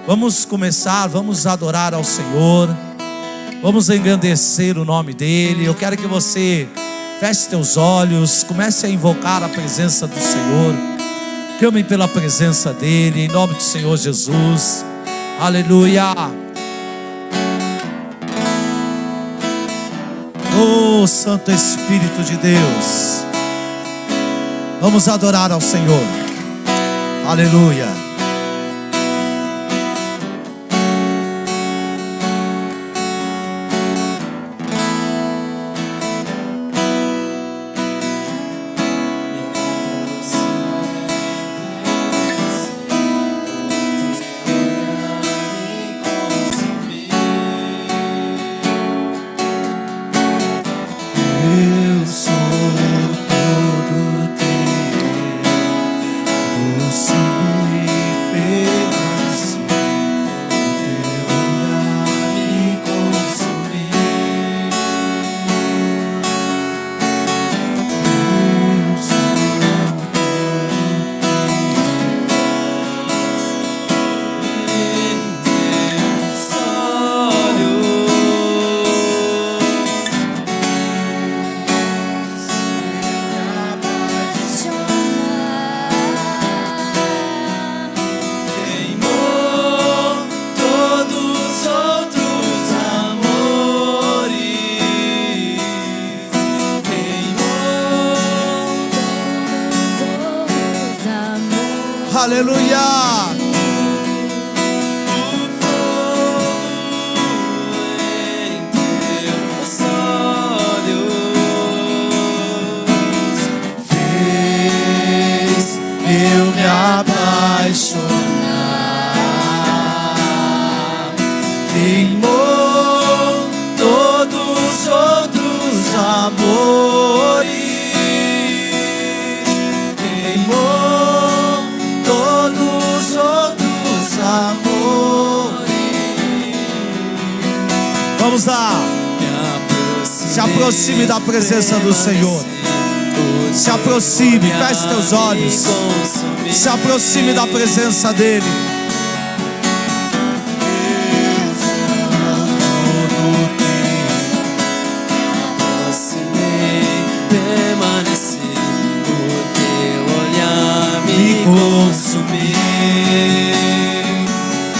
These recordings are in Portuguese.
Vamos começar, vamos adorar ao Senhor, vamos engrandecer o nome dEle. Eu quero que você feche teus olhos, comece a invocar a presença do Senhor, clame pela presença dEle, em nome do Senhor Jesus. Aleluia. Oh, Santo Espírito de Deus, vamos adorar ao Senhor. Aleluia. Aleluia. Fez eu me apaixonar, queimou todos os outros amores, queimou todos os outros amores. Vamos lá. Se aproxime da presença do Senhor. Se aproxime, feche teus olhos. Se aproxime da presença dEle. Permaneci, o teu olhar me consumir.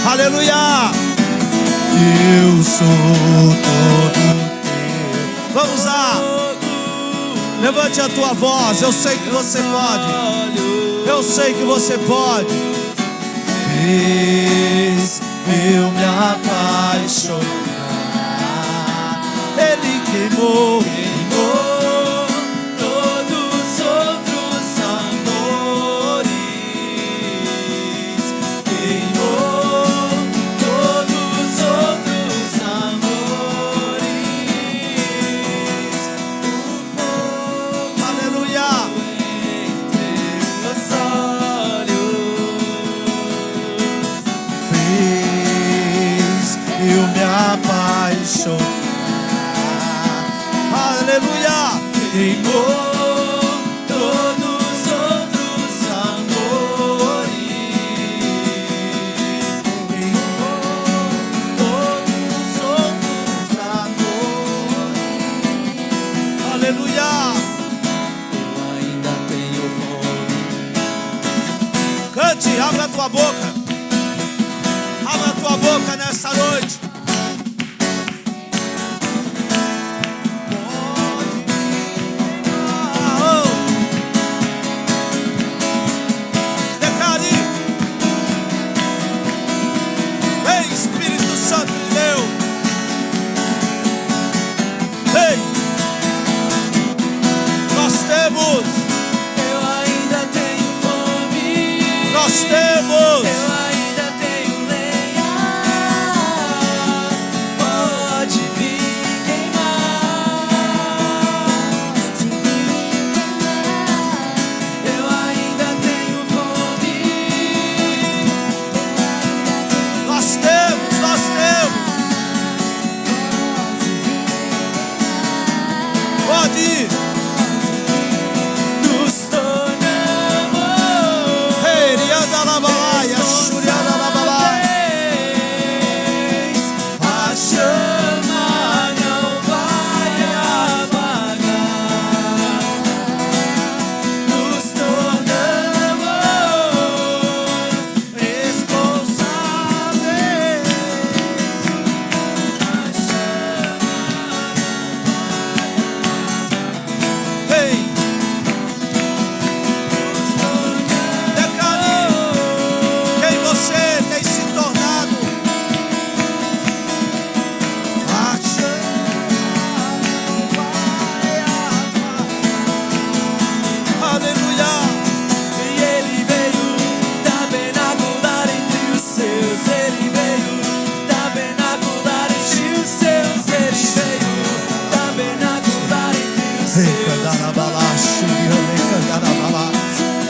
Aleluia. Eu sou todo teu. Vamos lá. Levante a tua voz. Eu sei que você pode. Eu sei que você pode. Fez eu me apaixonar. Ele queimou, queimou Todos os outros amores, queimou todos os outros amores. O fogo aleluia. entre meus olhos Fez eu me apaixonar. Aleluia. queimou todos os outros amores, Queimou todos os outros amores. Aleluia. eu ainda tenho fome. Cante, abra a tua boca. Abra a tua boca nessa noite. Declare. Vem, Espírito Santo de Deus. Vem. Nós temos. Eu ainda tenho fome. Nós temos. Eu ainda tenho lenha.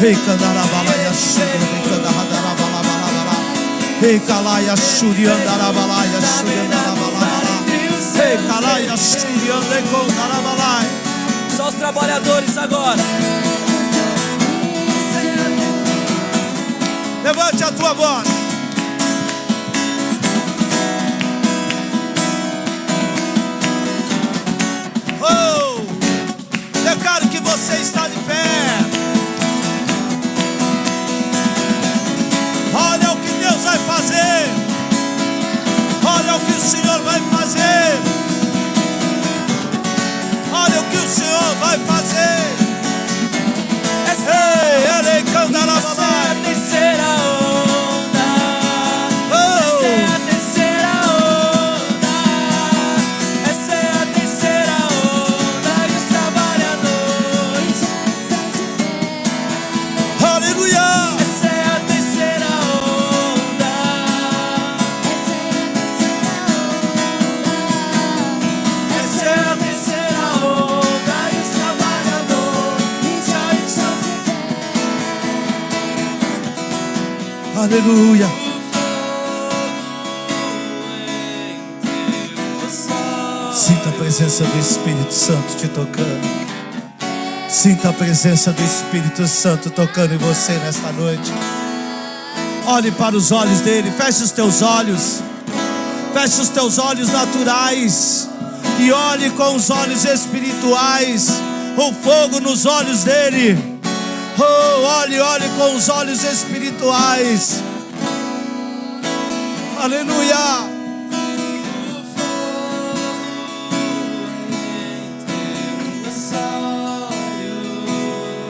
Rei candarabalaia shuri, rei candarabalabalabala. Rei calaia shuri andarabalaia shuri andarabalabalá. Rei calaia shuri andarabalaia. Só os trabalhadores agora. Levante a tua voz. Oh, declaro que você está de pé. Olha o que Deus vai fazer. Olha o que o Senhor vai fazer. Olha o que o Senhor vai fazer. Ei, ele cantará Essa é a terceira onda. Essa é a terceira onda. Essa é a terceira onda. E os trabalhadores. Aleluia. Essa é a terceira onda. Essa é a terceira onda. E os trabalhadores já estão. Aleluia. Sinta a presença do Espírito Santo te tocando. Sinta a presença do Espírito Santo tocando em você nesta noite. Olhe para os olhos dele. Feche os teus olhos. Feche os teus olhos naturais e olhe com os olhos espirituais. O fogo nos olhos dele. Oh, olhe com os olhos espirituais. Aleluia.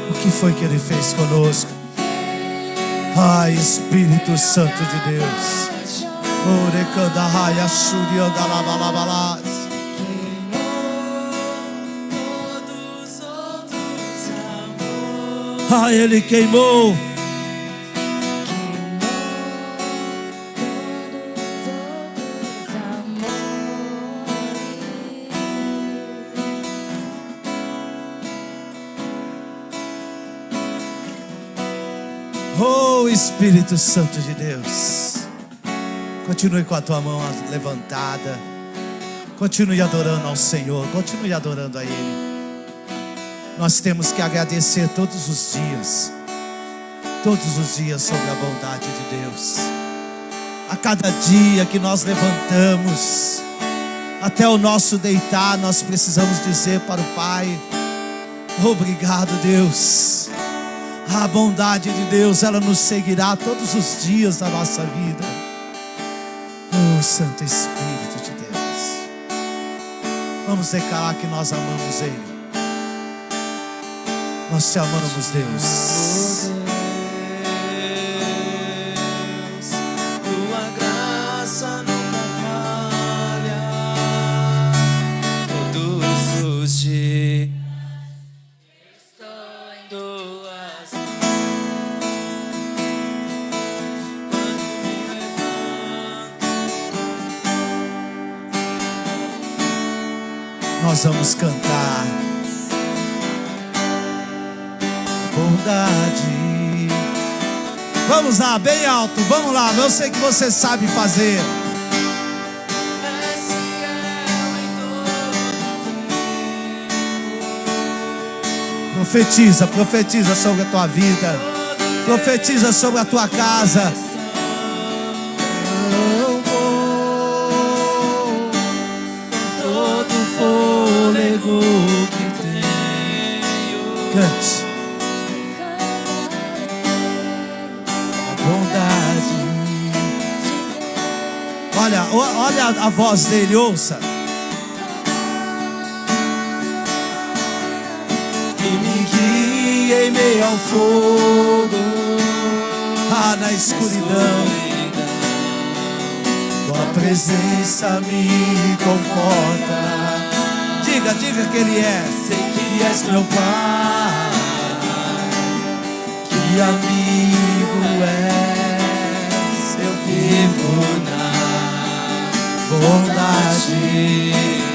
O que foi que ele fez conosco? Ai, Espírito Santo de Deus. Orecanda raia shuri andalabalabalás. Ah, ele queimou. Oh, Espírito Santo de Deus. Continue com a tua mão levantada. Continue adorando ao Senhor. Continue adorando a Ele. Nós temos que agradecer todos os dias sobre a bondade de Deus. A cada dia que nós levantamos, até o nosso deitar, nós precisamos dizer para o Pai: obrigado, Deus. A bondade de Deus, ela nos seguirá todos os dias da nossa vida. Oh, Santo Espírito de Deus, vamos declarar que nós amamos Ele. Nós te amamos, Deus. Tua graça nunca falha. Todos os dias estou em tuas mãos. Quando me levanto, Nós vamos cantar bondade. Vamos lá, bem alto, vamos lá. Eu sei que você sabe fazer. és fiel em todo Profetiza, profetiza sobre a tua vida. Profetiza sobre a tua casa. todo fôlego que tenho. Cante. Bondade. Olha a voz dele, ouça. Que me guia em meio ao fogo. Ah, na escuridão. Tua presença me conforta. Diga que Ele é. Sei que és meu Pai, que amigo és. Eu vivo na bondade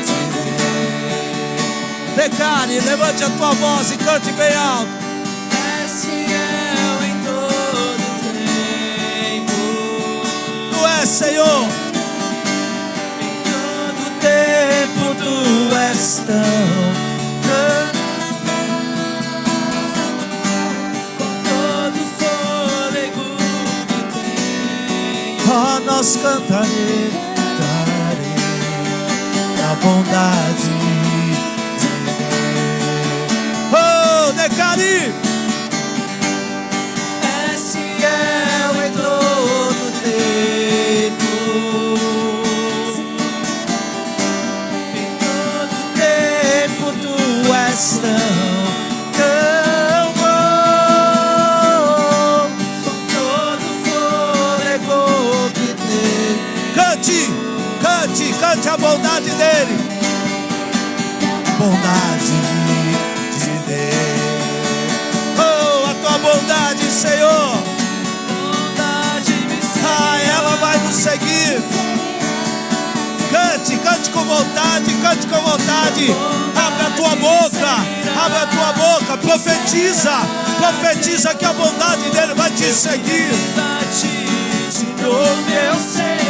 de Deus. Declare, levante a tua voz e cante bem alto. És fiel Senhor. Em todo tempo tu és tão grande. Com todo fôlego que tenho, Ó, nós cantarei a bondade de Deus. Oh, declare. és fiel em todo tempo. Em todo tempo tu és tão bom. Com todo fôlego que tenho, Cante a bondade dele. Bondade de Deus. Oh, a tua bondade, Senhor. bondade me Ah, ela vai nos seguir. Cante com vontade, cante com vontade. Abre a tua boca, profetiza que a bondade dele vai te seguir. no meu ser.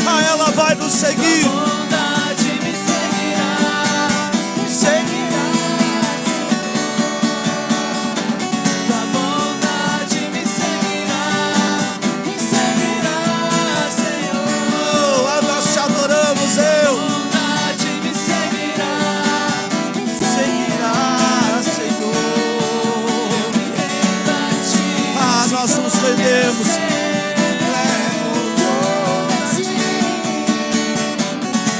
Ah, ela vai nos seguir. Bondade me seguirá, me seguirá. Tua bondade me seguirá, Senhor. Oh, nós te adoramos, eu. Bondade me seguirá, Seguirá, Senhor. eu me rendo a ti. Ah, nós nos rendemos.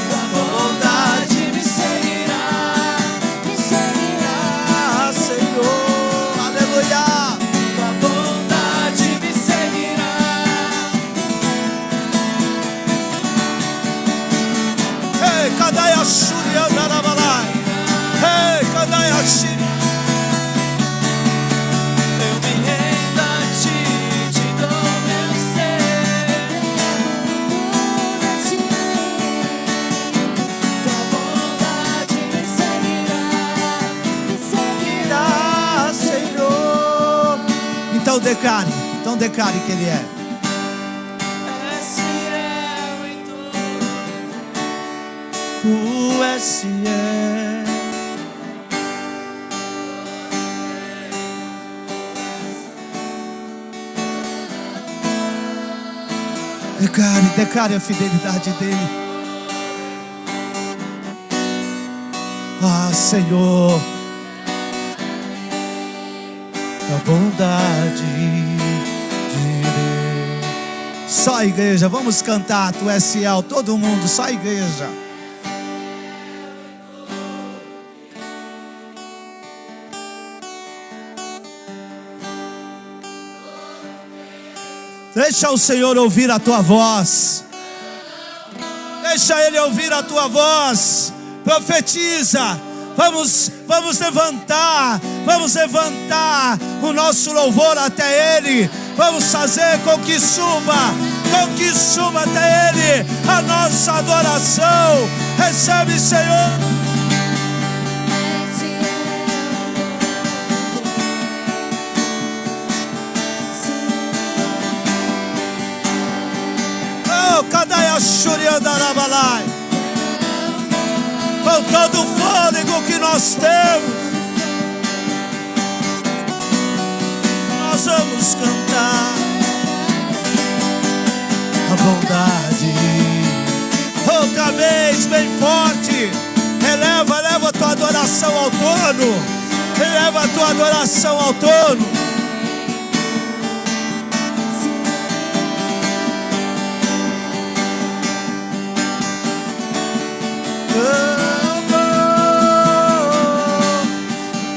Tua bondade me seguirá, Ah, Senhor, aleluia. tua bondade me seguirá. Ei, Kadaia Shuri Andarabalai. Ei, Kadaia Shuri. Eu me rendo a ti, te dou meu ser. Tua bondade me seguirá, Ah, Senhor. Então declare que ele é. és fiel em tudo. Tu és fiel. Declare a fidelidade dele. Ah, Senhor, a bondade de Deus. Só a igreja, vamos cantar. Tu és fiel, todo mundo, só a igreja. Deixa o Senhor ouvir a tua voz. Deixa Ele ouvir a tua voz. Profetiza. Vamos levantar o nosso louvor até Ele. Vamos fazer com que suba até Ele a nossa adoração. Recebe, Senhor. Kadaia Shuri Andarabalai. Com todo o fôlego que nós temos, nós vamos cantar a bondade. Outra vez, bem forte. Eleva a tua adoração ao trono. Eleva a tua adoração ao trono.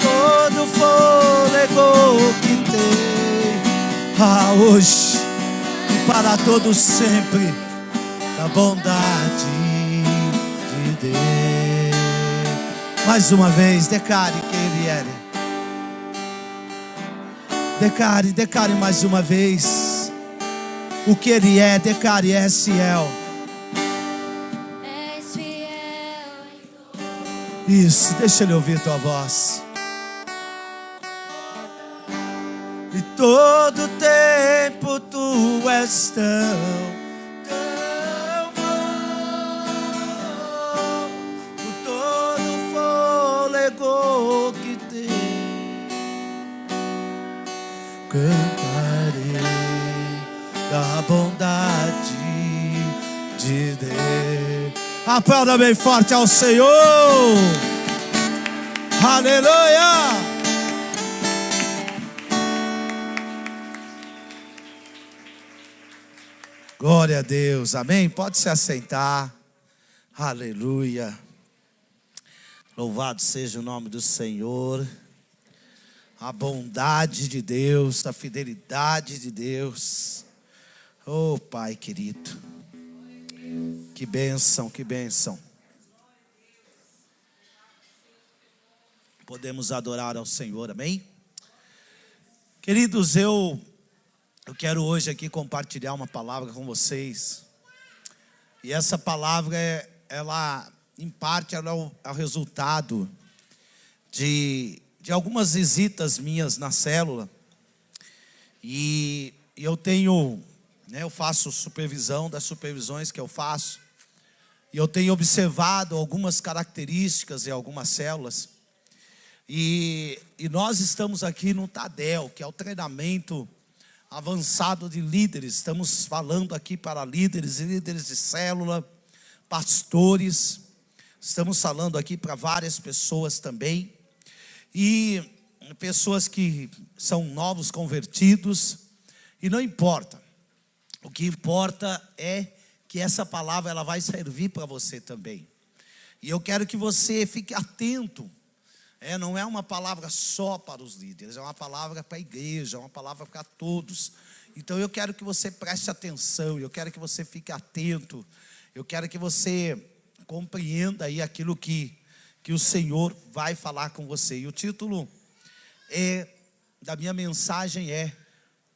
Todo fôlego que tem hoje e para todos sempre, da bondade de Deus. Mais uma vez, declare que Ele é. Declare mais uma vez o que Ele é. Declare, é fiel. Isso, deixa Ele ouvir tua voz. E todo tempo tempo tu és tão bom. Por todo fôlego que tem, cantarei da bondade de Deus. Aplauda bem forte ao Senhor. Aleluia. Glória a Deus, amém? Pode se assentar. Aleluia. Louvado seja o nome do Senhor. A bondade de Deus, a fidelidade de Deus. Oh, Pai querido, que bênção, que bênção. Podemos adorar ao Senhor, amém? Queridos, eu quero hoje aqui compartilhar uma palavra com vocês. E essa palavra, ela em parte, ela é o resultado de algumas visitas minhas na célula. E eu tenho, eu faço supervisão das supervisões que eu faço. E eu tenho observado algumas características em algumas células. E nós estamos aqui no TADEL, que é o treinamento avançado de líderes. Estamos falando aqui para líderes e líderes de célula, pastores. Estamos falando aqui para várias pessoas também. E pessoas que são novos convertidos. E não importa. O que importa é que essa palavra ela vai servir para você também. E eu quero que você fique atento. Não é uma palavra só para os líderes, é uma palavra para a igreja, é uma palavra para todos. Então eu quero que você preste atenção, eu quero que você fique atento, eu quero que você compreenda aí aquilo que o Senhor vai falar com você. E o título da minha mensagem é: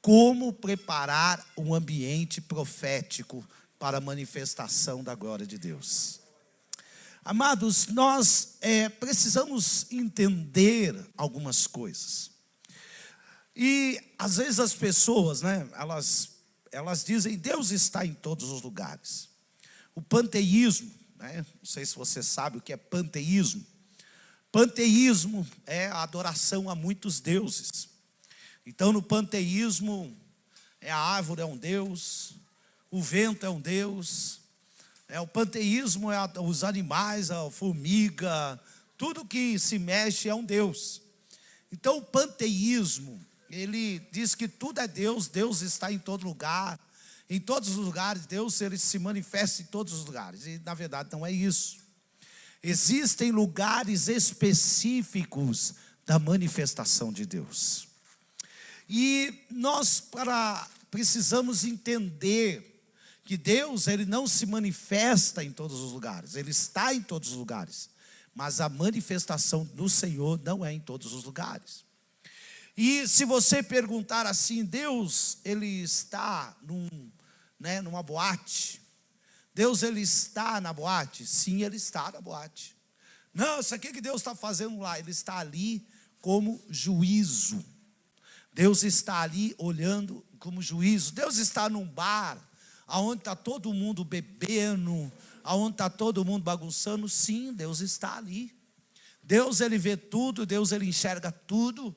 como preparar um ambiente profético para a manifestação da glória de Deus. Amados, nós precisamos entender algumas coisas. E às vezes as pessoas, elas dizem: Deus está em todos os lugares. O panteísmo, não sei se você sabe o que é panteísmo. Panteísmo é a adoração a muitos deuses. Então no panteísmo, a árvore é um deus, o vento é um deus. O panteísmo é os animais, a formiga, tudo que se mexe é um deus. Então o panteísmo, ele diz que tudo é Deus, Deus está em todo lugar, em todos os lugares, Deus ele se manifesta em todos os lugares. E na verdade não é isso. Existem lugares específicos da manifestação de Deus. E nós precisamos entender que Deus ele não se manifesta em todos os lugares, Ele está em todos os lugares, mas a manifestação do Senhor não é em todos os lugares. E se você perguntar assim: Deus ele está numa boate? Deus ele está na boate? Sim, Ele está na boate. Não, isso aqui que Deus está fazendo lá, Ele está ali como juízo. Deus está ali olhando como juízo. Deus está num bar aonde está todo mundo bebendo, aonde está todo mundo bagunçando. Sim, Deus está ali. Deus ele vê tudo, Deus ele enxerga tudo.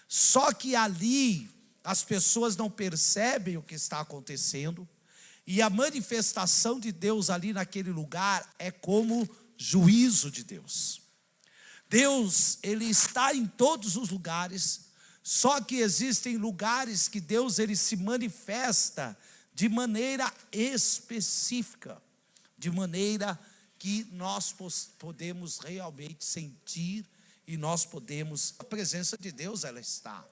Só que ali as pessoas não percebem o que está acontecendo. E a manifestação de Deus ali naquele lugar é como juízo de Deus. Deus ele está em todos os lugares. Só que existem lugares que Deus ele se manifesta de maneira específica, de maneira que nós podemos realmente sentir e nós podemos, a presença de Deus ela está.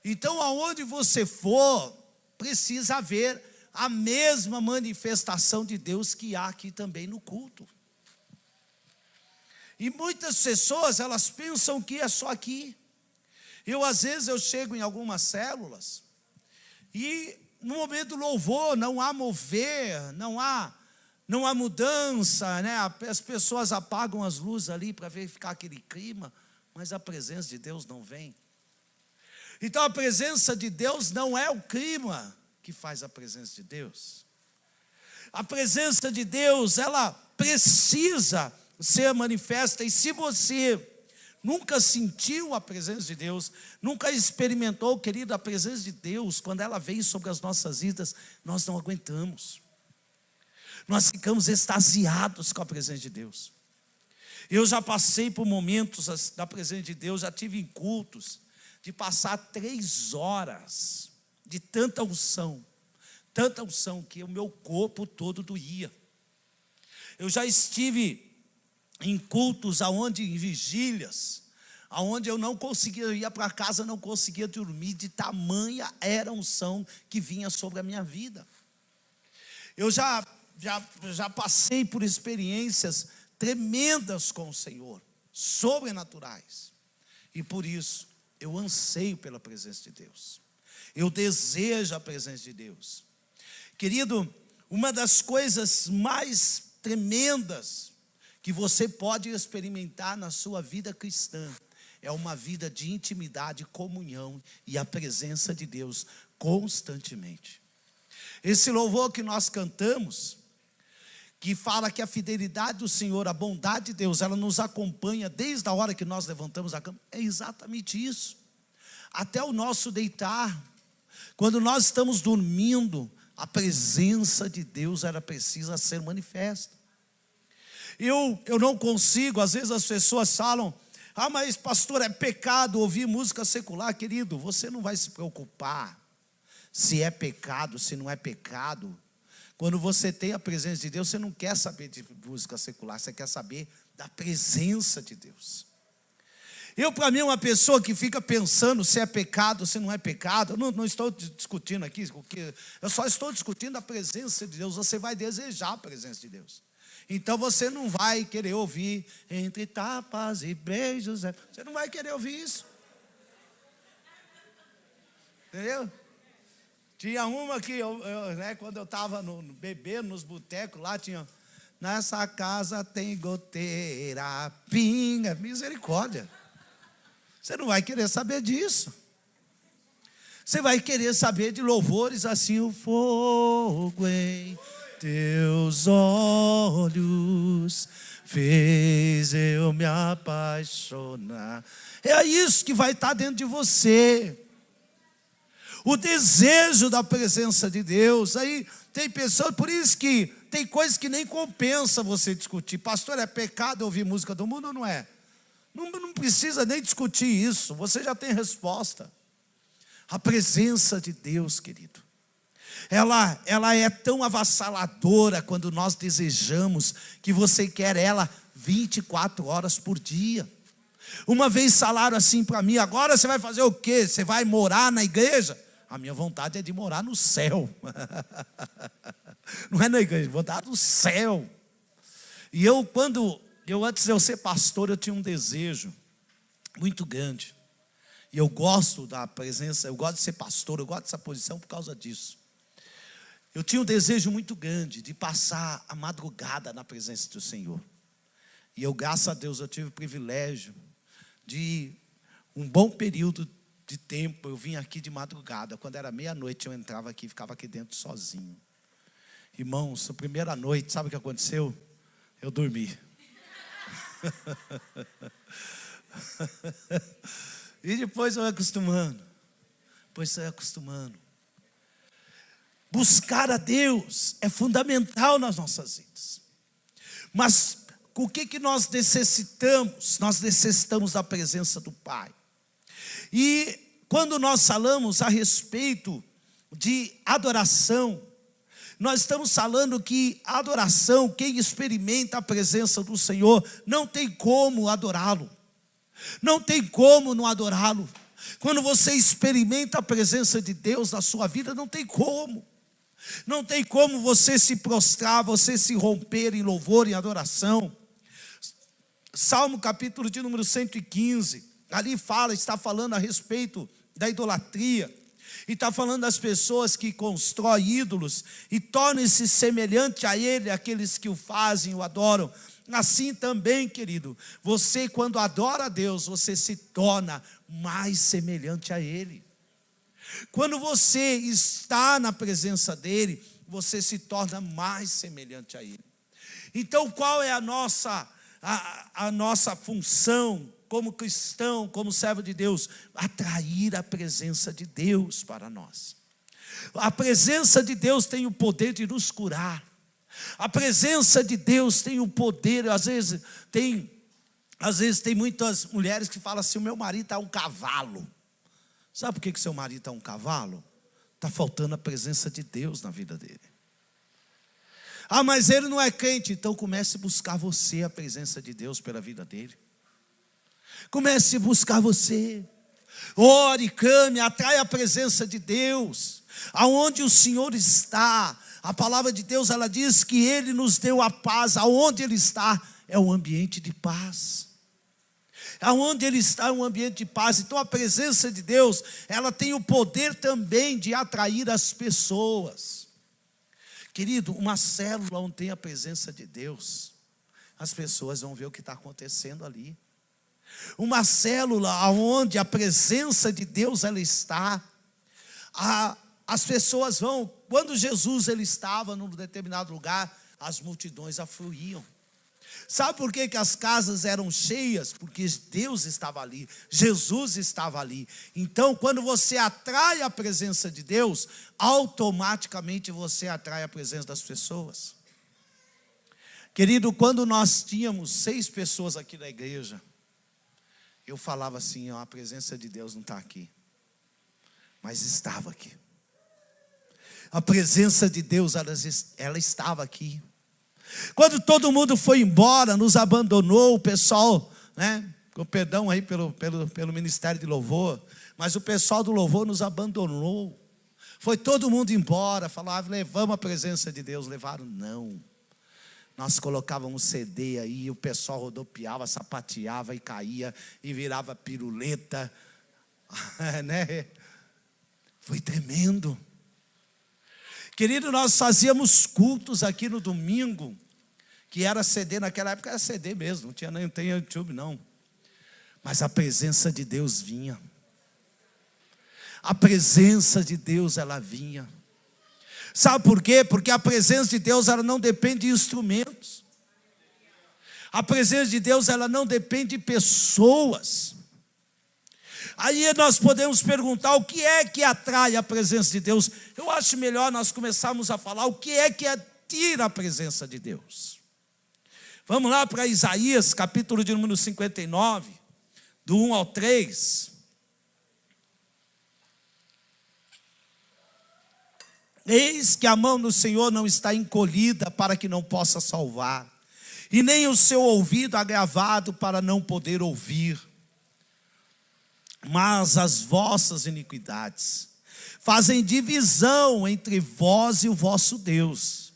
Então aonde você for, precisa haver a mesma manifestação de Deus que há aqui também no culto. E muitas pessoas elas pensam que é só aqui. Às vezes eu chego em algumas células e no momento do louvor não há mover, não há mudança, As pessoas apagam as luzes ali para ficar aquele clima, mas a presença de Deus não vem. Então a presença de Deus não é o clima que faz a presença de Deus. A presença de Deus, ela precisa ser manifesta. E se você nunca sentiu a presença de Deus, nunca experimentou, querido, a presença de Deus, quando ela vem sobre as nossas vidas, nós não aguentamos. Nós ficamos extasiados com a presença de Deus. Eu já passei por momentos da presença de Deus, já tive em cultos de passar 3 horas de tanta unção que o meu corpo todo doía. Eu já estive em cultos em vigílias, aonde eu não conseguia, eu ia para casa, não conseguia dormir, de tamanha era a unção que vinha sobre a minha vida. Eu já passei por experiências tremendas com o Senhor, sobrenaturais, e por isso eu anseio pela presença de Deus, eu desejo a presença de Deus. Querido, uma das coisas mais tremendas que você pode experimentar na sua vida cristã é uma vida de intimidade, comunhão e a presença de Deus constantemente. Esse louvor que nós cantamos, que fala que a fidelidade do Senhor, a bondade de Deus, ela nos acompanha desde a hora que nós levantamos a cama, é exatamente isso. Até o nosso deitar, quando nós estamos dormindo, a presença de Deus, ela precisa ser manifesta. Eu não consigo, às vezes as pessoas falam, mas pastor, é pecado ouvir música secular. Querido, você não vai se preocupar se é pecado, se não é pecado. Quando você tem a presença de Deus, você não quer saber de música secular, você quer saber da presença de Deus. Para mim, uma pessoa que fica pensando se é pecado, se não é pecado, eu não estou discutindo aqui, eu só estou discutindo a presença de Deus. Você vai desejar a presença de Deus. Então você não vai querer ouvir entre tapas e beijos. Você não vai querer ouvir isso. Entendeu? Tinha uma que, quando eu estava bebendo nos botecos lá, tinha: nessa casa tem goteira, pinga, misericórdia. Você não vai querer saber disso. Você vai querer saber de louvores assim: o fogo em teus olhos fez eu me apaixonar. É isso que vai estar dentro de você. O desejo da presença de Deus. Aí tem pessoas, por isso que tem coisas que nem compensa você discutir. Pastor, é pecado ouvir música do mundo ou não é? Não precisa nem discutir isso, você já tem resposta. A presença de Deus, querido, ela é tão avassaladora quando nós desejamos, que você quer ela 24 horas por dia. Uma vez falaram assim para mim: agora você vai fazer o quê? Você vai morar na igreja? A minha vontade é de morar no céu. Não é na igreja, vontade no céu. E antes de eu ser pastor, eu tinha um desejo muito grande. E eu gosto da presença, eu gosto de ser pastor, eu gosto dessa posição por causa disso. Eu tinha um desejo muito grande de passar a madrugada na presença do Senhor. E eu, graças a Deus, eu tive o privilégio de um bom período de tempo, eu vim aqui de madrugada. Quando era meia-noite eu entrava aqui, ficava aqui dentro sozinho. Irmãos, a primeira noite, sabe o que aconteceu? Eu dormi. E depois eu ia acostumando. Buscar a Deus é fundamental nas nossas vidas. Mas o que nós necessitamos? Nós necessitamos da presença do Pai. E quando nós falamos a respeito de adoração, nós estamos falando que a adoração, quem experimenta a presença do Senhor, não tem como adorá-lo. Não tem como não adorá-lo. Quando você experimenta a presença de Deus na sua vida, não tem como. Não tem como você se prostrar, você se romper em louvor e adoração. Salmo capítulo de número 115, ali está falando a respeito da idolatria. E está falando das pessoas que constroem ídolos e tornam-se semelhante a ele, aqueles que o fazem, o adoram. Assim também, querido, você quando adora a Deus, você se torna mais semelhante a ele. Quando você está na presença dele, você se torna mais semelhante a ele. Então, qual é a nossa função como cristão, como servo de Deus? Atrair a presença de Deus para nós. A presença de Deus tem o poder de nos curar. A presença de Deus tem o poder, às vezes tem muitas mulheres que falam assim: o meu marido é um cavalo. Sabe por que seu marido é um cavalo? Está faltando a presença de Deus na vida dele. Ah, mas ele não é crente. Então comece a buscar você, a presença de Deus pela vida dele. Comece a buscar você. Ore, clame, atrai a presença de Deus. Aonde o Senhor está, a palavra de Deus, ela diz que Ele nos deu a paz. Aonde Ele está, é um ambiente de paz. Aonde Ele está, é um ambiente de paz. Então a presença de Deus, ela tem o poder também de atrair as pessoas. Querido, uma célula onde tem a presença de Deus, as pessoas vão ver o que está acontecendo ali. Uma célula onde a presença de Deus ela está, as pessoas vão. Quando Jesus ele estava num determinado lugar, as multidões afluíam. Sabe por que as casas eram cheias? Porque Deus estava ali, Jesus estava ali. Então, quando você atrai a presença de Deus, automaticamente você atrai a presença das pessoas. Querido, quando nós tínhamos 6 pessoas aqui na igreja, eu falava assim: ó, a presença de Deus não está aqui, mas estava aqui. A presença de Deus, ela estava aqui. Quando todo mundo foi embora, nos abandonou, o pessoal, né, com perdão aí pelo ministério de louvor, mas o pessoal do louvor nos abandonou. Foi todo mundo embora, falava: levamos a presença de Deus. Levaram? Não. Nós colocávamos CD aí, o pessoal rodopiava, sapateava e caía, e virava piruleta, né? Foi tremendo. Querido, nós fazíamos cultos aqui no domingo, que era CD, naquela época era CD mesmo, não tem YouTube não. Mas a presença de Deus vinha. A presença de Deus, ela vinha. Sabe por quê? Porque a presença de Deus, ela não depende de instrumentos. A presença de Deus, ela não depende de pessoas. Aí nós podemos perguntar: o que é que atrai a presença de Deus? Eu acho melhor nós começarmos a falar o que é que atira a presença de Deus. Vamos lá para Isaías, capítulo de número 59, do 1 ao 3. Eis que a mão do Senhor não está encolhida para que não possa salvar, e nem o seu ouvido agravado para não poder ouvir. Mas as vossas iniquidades fazem divisão entre vós e o vosso Deus,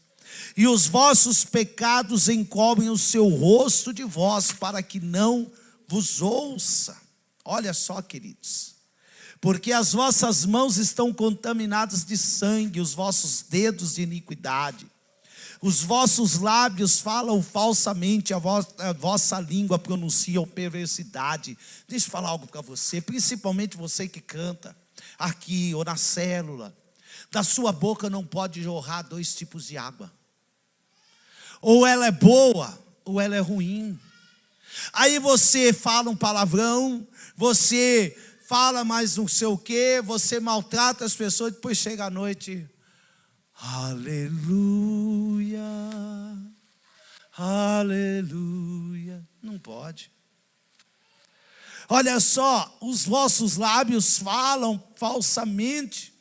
e os vossos pecados encobrem o seu rosto de vós, para que não vos ouça. Olha só, queridos: porque as vossas mãos estão contaminadas de sangue, os vossos dedos de iniquidade. Os vossos lábios falam falsamente, a vossa língua pronuncia perversidade. Deixa eu falar algo para você, principalmente você que canta aqui ou na célula. Da sua boca não pode jorrar 2 tipos de água. Ou ela é boa, ou ela é ruim. Aí você fala um palavrão, você fala mais não sei o quê, você maltrata as pessoas, depois chega à noite: aleluia, aleluia. Não pode. Olha só, os vossos lábios falam falsamente,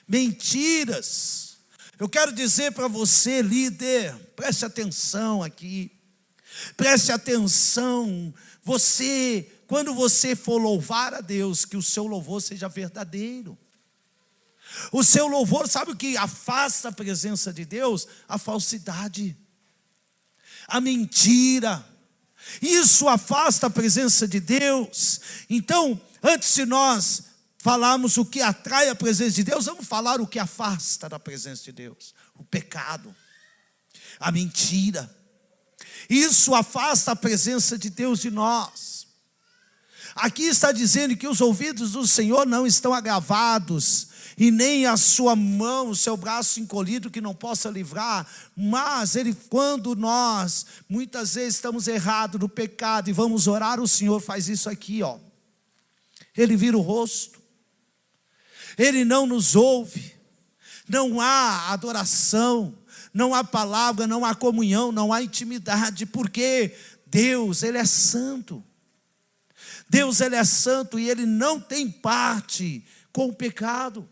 mentiras. Eu quero dizer para você, líder, preste atenção aqui. Preste atenção. Quando você for louvar a Deus, que o seu louvor seja verdadeiro. O seu louvor, sabe o que afasta a presença de Deus? A falsidade, a mentira. Isso afasta a presença de Deus. Então, antes de nós falarmos o que atrai a presença de Deus, vamos falar o que afasta da presença de Deus: o pecado, a mentira. Isso afasta a presença de Deus de nós. Aqui está dizendo que os ouvidos do Senhor não estão agravados, e nem a sua mão, o seu braço encolhido que não possa livrar, mas quando nós muitas vezes estamos errados no pecado e vamos orar, o Senhor faz isso aqui, ó. Ele vira o rosto, Ele não nos ouve, não há adoração, não há palavra, não há comunhão, não há intimidade, porque Deus, Ele é santo. Deus, Ele é santo e Ele não tem parte com o pecado.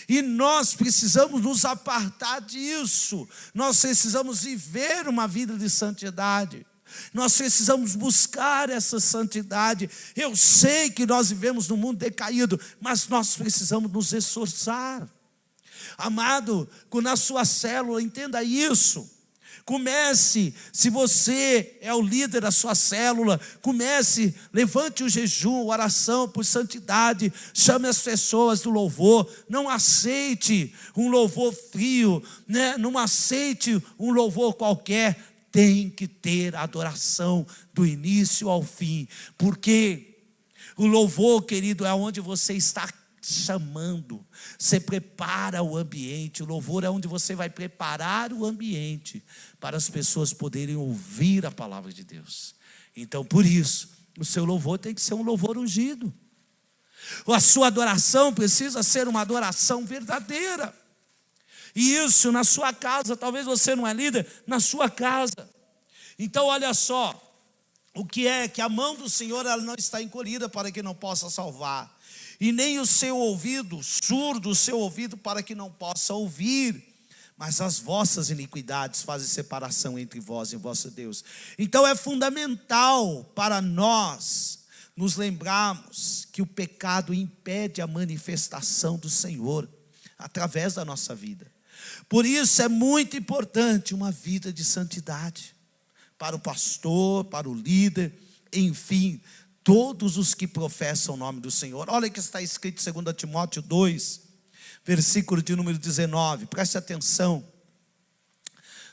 E nós precisamos nos apartar disso. Nós precisamos viver uma vida de santidade. Nós precisamos buscar essa santidade. Eu sei que nós vivemos num mundo decaído, mas nós precisamos nos esforçar. Amado, na sua célula, entenda isso. Comece, se você é o líder da sua célula, comece, levante o jejum, a oração por santidade, chame as pessoas do louvor, não aceite um louvor frio, né? Não aceite um louvor qualquer, tem que ter adoração do início ao fim, porque o louvor, querido, é onde você está chamando, você prepara o ambiente, o louvor é onde você vai preparar o ambiente para as pessoas poderem ouvir a palavra de Deus. Então, por isso, o seu louvor tem que ser um louvor ungido. A sua adoração precisa ser uma adoração verdadeira. E isso na sua casa, talvez você não é líder, na sua casa. Então, olha só, o que é que a mão do Senhor ela não está encolhida para que não possa salvar, e nem o seu ouvido surdo, o seu ouvido para que não possa ouvir, mas as vossas iniquidades fazem separação entre vós e vosso Deus. Então é fundamental para nós nos lembrarmos que o pecado impede a manifestação do Senhor através da nossa vida. Por isso é muito importante uma vida de santidade para o pastor, para o líder, enfim, todos os que professam o nome do Senhor. Olha o que está escrito em 2 Timóteo 2, versículo de número 19, preste atenção.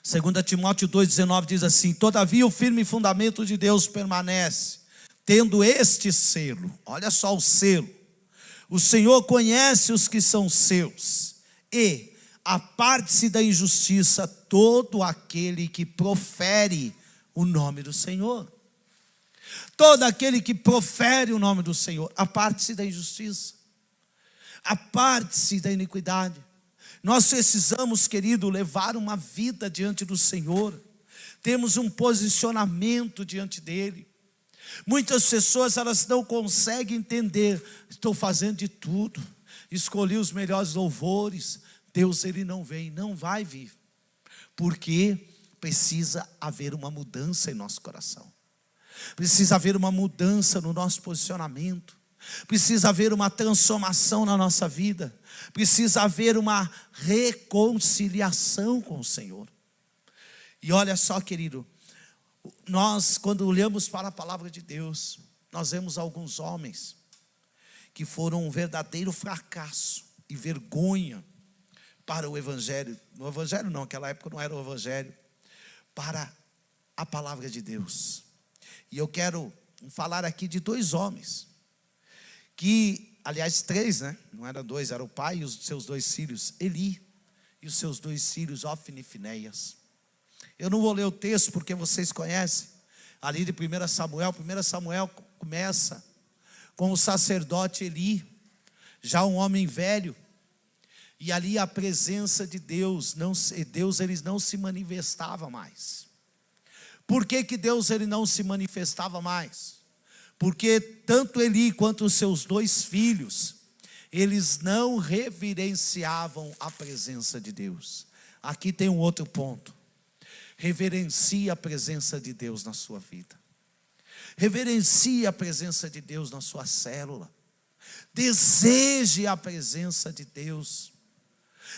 2 Timóteo 2, 19 diz assim: todavia o firme fundamento de Deus permanece, tendo este selo. Olha só o selo: o Senhor conhece os que são seus, e aparte-se da injustiça todo aquele que profere o nome do Senhor. Todo aquele que profere o nome do Senhor, aparte-se da injustiça, aparte-se da iniquidade. Nós precisamos, querido, levar uma vida diante do Senhor. Temos um posicionamento diante dEle. Muitas pessoas, elas não conseguem entender. Estou fazendo de tudo, escolhi os melhores louvores. Deus, Ele não vem, não vai vir, porque precisa haver uma mudança em nosso coração. Precisa haver uma mudança no nosso posicionamento. Precisa haver uma transformação na nossa vida. Precisa haver uma reconciliação com o Senhor. E olha só, querido, nós quando olhamos para a palavra de Deus, nós vemos alguns homens que foram um verdadeiro fracasso e vergonha para o Evangelho. No Evangelho não, naquela época não era o Evangelho, para a palavra de Deus. E eu quero falar aqui de dois homens, que, aliás, três, né? Não eram dois, era o pai e os seus dois filhos, Eli, e os seus dois filhos, Ofni e Finéias. Eu não vou ler o texto porque vocês conhecem, ali de 1 Samuel começa com o sacerdote Eli, já um homem velho, e ali a presença de Deus, ele não se manifestava mais. Por que Deus ele não se manifestava mais? Porque tanto Eli quanto os seus dois filhos, eles não reverenciavam a presença de Deus. Aqui tem um outro ponto. Reverencie a presença de Deus na sua vida. Reverencie a presença de Deus na sua célula. Deseje a presença de Deus.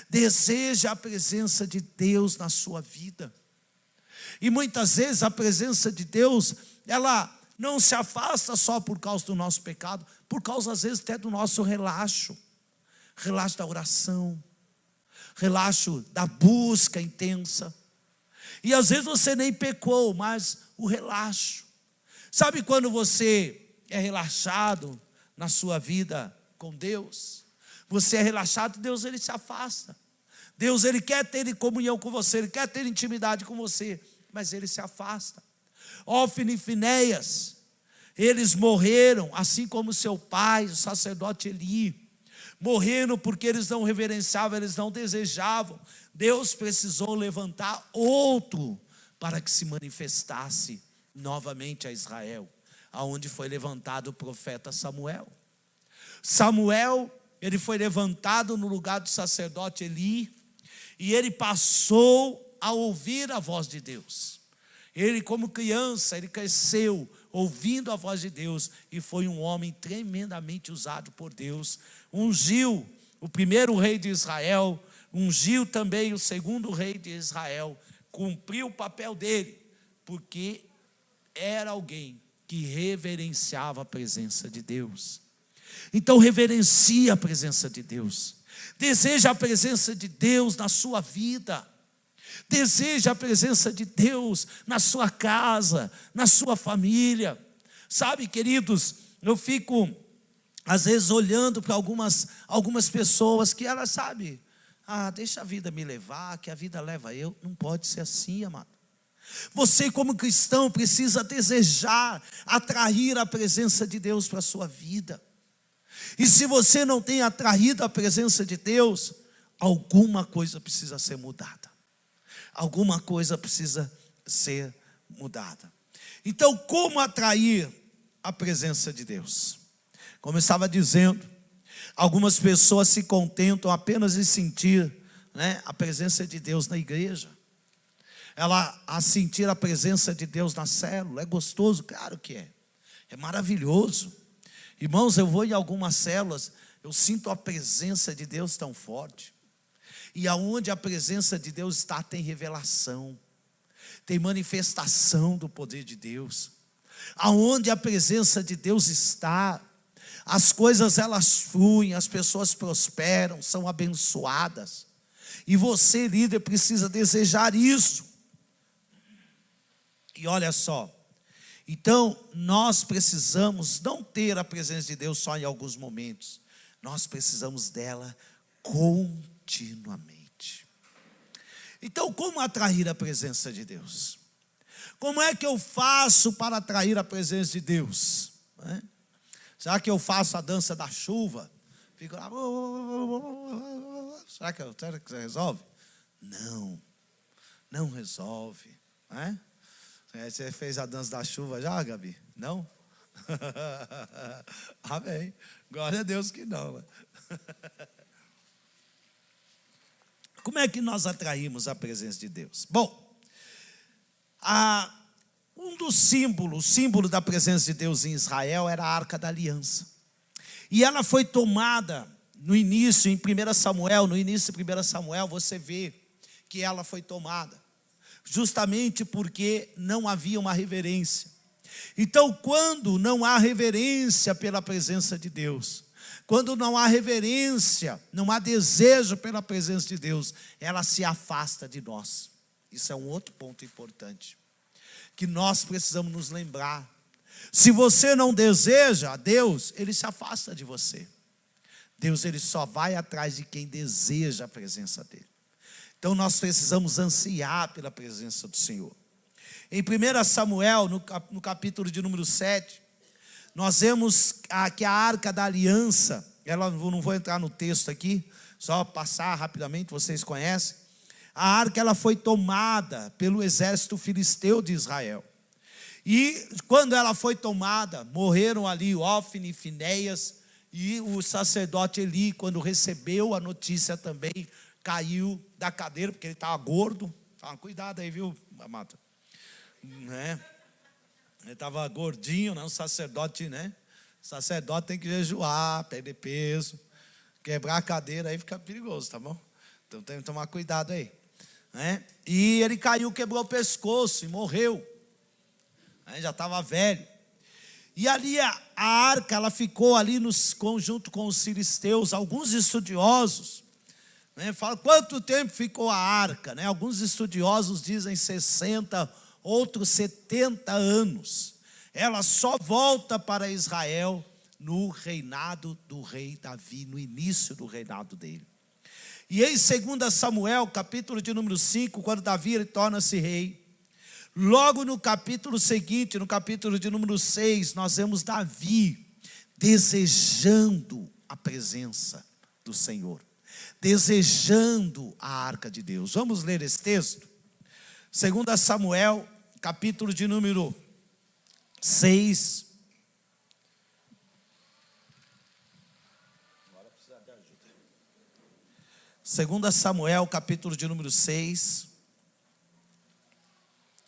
Deseje a presença de Deus na sua vida. E muitas vezes a presença de Deus, ela não se afasta só por causa do nosso pecado, por causa às vezes até do nosso relaxo da oração, relaxo da busca intensa. E às vezes você nem pecou, mas o relaxo. Sabe quando você é relaxado na sua vida com Deus, você é relaxado, Deus ele se afasta. Deus ele quer ter comunhão com você, ele quer ter intimidade com você, mas ele se afasta. Ófine e Finéias, eles morreram, assim como seu pai, o sacerdote Eli, morreram porque eles não reverenciavam, eles não desejavam. Deus precisou levantar outro para que se manifestasse novamente a Israel, aonde foi levantado o profeta Samuel. Samuel, ele foi levantado no lugar do sacerdote Eli, e ele passou a ouvir a voz de Deus. Ele, como criança, ele cresceu ouvindo a voz de Deus, e foi um homem tremendamente usado por Deus. Ungiu o primeiro rei de Israel, ungiu também o segundo rei de Israel, cumpriu o papel dele, porque era alguém que reverenciava a presença de Deus. Então reverencia a presença de Deus, deseja a presença de Deus na sua vida, deseja a presença de Deus na sua casa, na sua família. Sabe, queridos, eu fico às vezes olhando para algumas pessoas que elas sabem, deixa a vida me levar, que a vida leva eu. Não pode ser assim, amado. Você como cristão precisa desejar atrair a presença de Deus para a sua vida. E se você não tem atraído a presença de Deus, alguma coisa precisa ser mudada. Alguma coisa precisa ser mudada. Então, como atrair a presença de Deus? Como eu estava dizendo, algumas pessoas se contentam apenas em sentir, a presença de Deus na igreja. A sentir a presença de Deus na célula. É gostoso? Claro que é. É maravilhoso. Irmãos, eu vou em algumas células, eu sinto a presença de Deus tão forte. E aonde a presença de Deus está, tem revelação, tem manifestação do poder de Deus. Aonde a presença de Deus está, as coisas elas fluem, as pessoas prosperam, são abençoadas. E você, líder, precisa desejar isso. E olha só, então nós precisamos não ter a presença de Deus só em alguns momentos, nós precisamos dela continuamente. Então, como atrair a presença de Deus? Como é que eu faço para atrair a presença de Deus? Será que eu faço a dança da chuva? Fico lá, será que você resolve? Não resolve. Você fez a dança da chuva já, Gabi? Não? Amém. Glória a Deus que não. Como é que nós atraímos a presença de Deus? Bom, um dos símbolos, o símbolo da presença de Deus em Israel era a Arca da Aliança. E ela foi tomada no início, em 1 Samuel, no início de 1 Samuel, você vê que ela foi tomada, justamente porque não havia uma reverência. Então, quando não há reverência pela presença de Deus, quando não há reverência, não há desejo pela presença de Deus, ela se afasta de nós. Isso é um outro ponto importante, que nós precisamos nos lembrar. Se você não deseja a Deus, Ele se afasta de você. Deus, Ele só vai atrás de quem deseja a presença dEle. Então nós precisamos ansiar pela presença do Senhor. Em 1 Samuel, no capítulo de número 7, nós vemos que a Arca da Aliança, não vou entrar no texto aqui, só passar rapidamente, vocês conhecem. A arca ela foi tomada pelo exército filisteu de Israel. E quando ela foi tomada, morreram ali Ófine e Finéias, e o sacerdote Eli, quando recebeu a notícia também, caiu da cadeira, porque ele estava gordo. Cuidado aí, viu, amado? Ele estava gordinho, o sacerdote, O sacerdote tem que jejuar, perder peso, quebrar a cadeira, aí fica perigoso, tá bom? Então tem que tomar cuidado aí. E ele caiu, quebrou o pescoço e morreu. Já estava velho. E ali a arca, ela ficou ali junto com os filisteus. Alguns estudiosos falam, quanto tempo ficou a arca? Alguns estudiosos dizem 60, outros 70 anos. ela só volta para Israel no reinado do rei Davi, no início do reinado dele. E em 2 Samuel, capítulo de número 5, quando Davi torna-se rei, logo no capítulo seguinte, no capítulo de número 6, nós vemos Davi desejando a presença do Senhor, desejando a arca de Deus. Vamos ler esse texto? 2 Samuel, capítulo de número 6. Segunda Samuel, capítulo de número 6.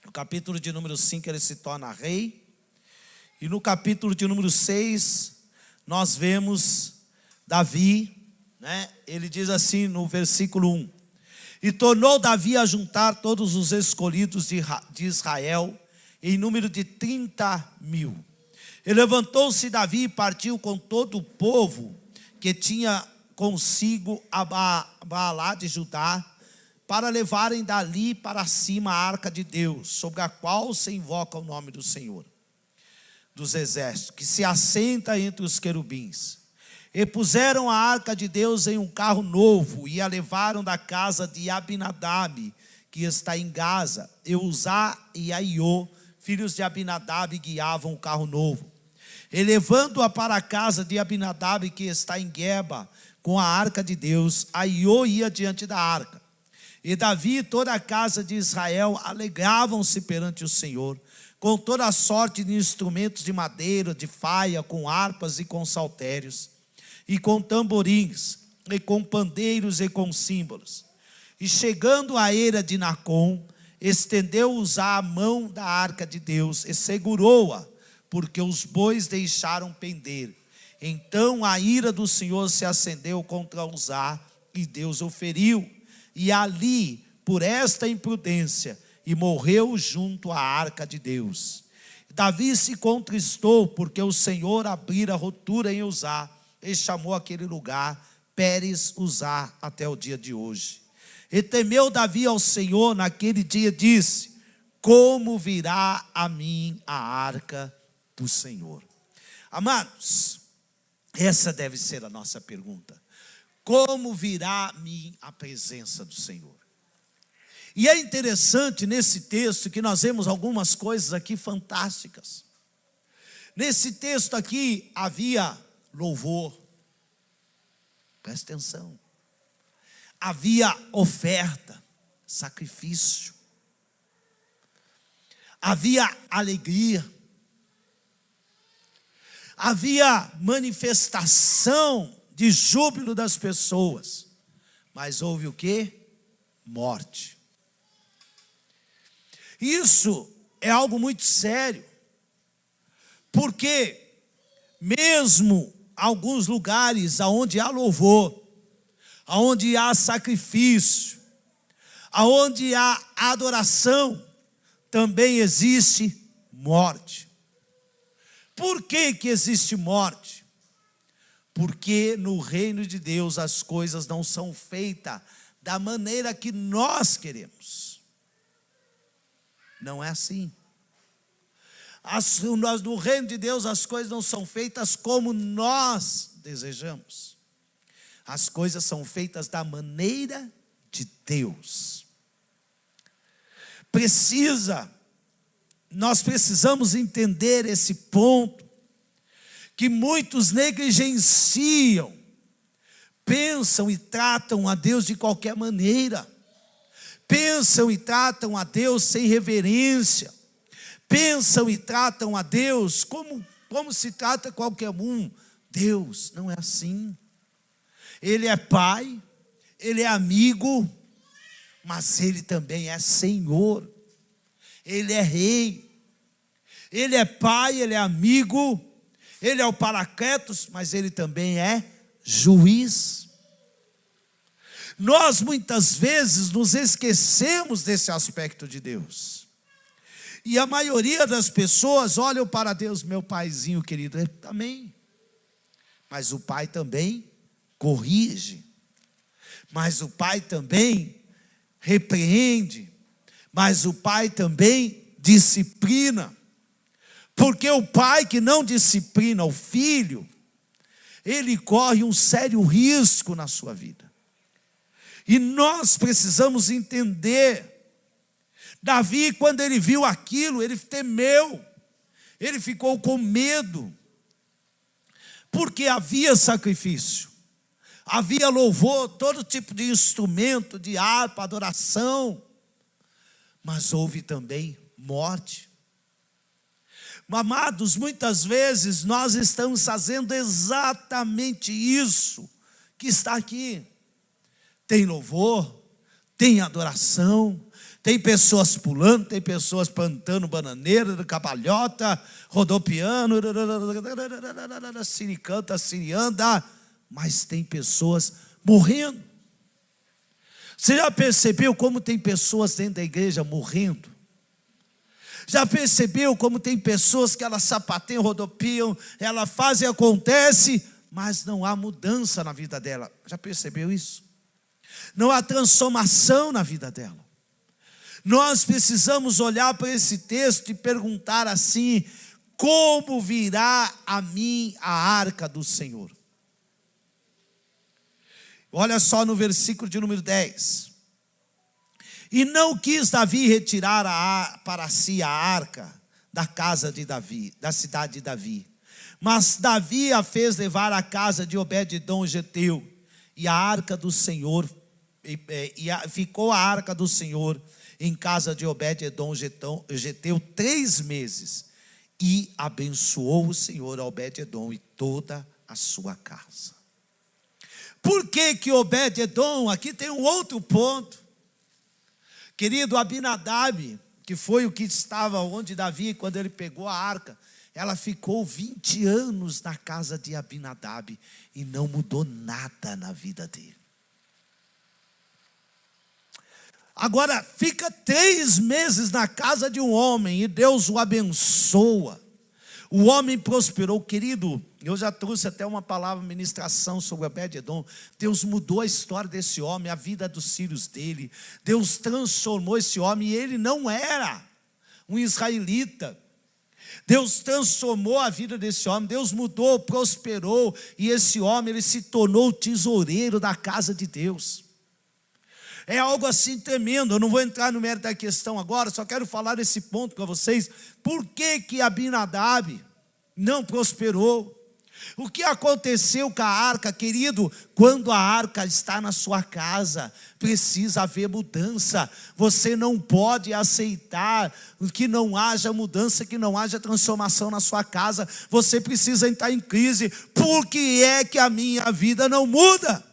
No capítulo de número 5 ele se torna rei. E no capítulo de número 6 nós vemos Davi, né? Ele diz assim no versículo 1: E tornou Davi a juntar todos os escolhidos de Israel, em número de 30.000. E levantou-se Davi e partiu com todo o povo que tinha consigo a Baalá de Judá, para levarem dali para cima a arca de Deus, sobre a qual se invoca o nome do Senhor dos exércitos, que se assenta entre os querubins. E puseram a arca de Deus em um carro novo, e a levaram da casa de Abinadab, que está em Gaza. E Uzá e Aiô, filhos de Abinadab, guiavam o carro novo. E levando-a para a casa de Abinadab, que está em Geba, com a arca de Deus, Aiô ia diante da arca. E Davi e toda a casa de Israel alegravam-se perante o Senhor, com toda a sorte de instrumentos de madeira, de faia, com harpas e com saltérios, e com tamborins, e com pandeiros e com símbolos. E chegando à eira de Nacon, estendeu Uzá a mão da arca de Deus, e segurou-a, porque os bois deixaram pender. Então a ira do Senhor se acendeu contra Uzá, e Deus o feriu, e ali, por esta imprudência, e morreu junto à arca de Deus. Davi se contristou, porque o Senhor abrira rotura em Uzá, e chamou aquele lugar Pérez Uzá até o dia de hoje. E temeu Davi ao Senhor naquele dia, disse: como virá a mim a arca do Senhor? Amados, essa deve ser a nossa pergunta. Como virá a mim a presença do Senhor? E é interessante nesse texto que nós vemos algumas coisas aqui fantásticas. Nesse texto aqui havia louvor. Presta atenção. Havia oferta, sacrifício. Havia alegria. Havia manifestação de júbilo das pessoas. Mas houve o quê? Morte. Isso é algo muito sério. Porque mesmo alguns lugares onde há louvor, onde há sacrifício, onde há adoração, também existe morte. Por que que existe morte? Porque no reino de Deus as coisas não são feitas da maneira que nós queremos. Não é assim. No reino de Deus as coisas não são feitas como nós desejamos. As coisas são feitas da maneira de Deus. Nós precisamos entender esse ponto, que muitos negligenciam, pensam e tratam a Deus de qualquer maneira, pensam e tratam a Deus sem reverência, pensam e tratam a Deus como se trata qualquer um. Deus não é assim. Ele é Pai, Ele é amigo, mas Ele também é Senhor. Ele é Rei. Ele é Pai, Ele é amigo, Ele é o Paracletos, mas Ele também é Juiz. Nós muitas vezes nos esquecemos desse aspecto de Deus. E a maioria das pessoas olham para Deus, meu paizinho querido, amém. Mas o Pai também corrige. Mas o Pai também repreende. Mas o Pai também disciplina. Porque o pai que não disciplina o filho, ele corre um sério risco na sua vida. E nós precisamos entender. Davi, quando ele viu aquilo, ele temeu, ele ficou com medo, porque havia sacrifício, havia louvor, todo tipo de instrumento, de harpa, adoração, mas houve também morte. Amados, muitas vezes nós estamos fazendo exatamente isso que está aqui. Tem louvor, tem adoração, tem pessoas pulando, tem pessoas plantando bananeira, cabalhota, rodopiando, siricanta, sirianda, mas tem pessoas morrendo. Você já percebeu como tem pessoas dentro da igreja morrendo? Já percebeu como tem pessoas que elas sapateiam, rodopiam, elas fazem, acontece, mas não há mudança na vida dela? Já percebeu isso? Não há transformação na vida dela. Nós precisamos olhar para esse texto e perguntar assim: como virá a mim a arca do Senhor? Olha só no versículo de número 10. E não quis Davi retirar para si a arca da casa de Davi, da cidade de Davi, mas Davi a fez levar à casa de Obed-edom o geteu, e a arca do Senhor, ficou a arca do Senhor em casa de Obed-edom o geteu 3 meses, e abençoou o Senhor a Obed-edom e toda a sua casa. Por que Obed-edom? Aqui tem um outro ponto. Querido, Abinadab, que foi o que estava onde Davi, quando ele pegou a arca, ela ficou 20 anos na casa de Abinadab e não mudou nada na vida dele. Agora, fica 3 meses na casa de um homem e Deus o abençoa. O homem prosperou. Querido, eu já trouxe até uma palavra, ministração sobre Obed-edom. Deus mudou a história desse homem, a vida dos filhos dele. Deus transformou esse homem, e ele não era um israelita. Deus transformou a vida desse homem, Deus mudou, prosperou, e esse homem, ele se tornou o tesoureiro da casa de Deus. É algo assim tremendo. Eu não vou entrar no mérito da questão agora, só quero falar desse ponto para vocês. Por que Abinadab não prosperou? O que aconteceu com a arca? Querido, quando a arca está na sua casa, precisa haver mudança. Você não pode aceitar que não haja mudança, que não haja transformação na sua casa. Você precisa entrar em crise. Por que é que a minha vida não muda?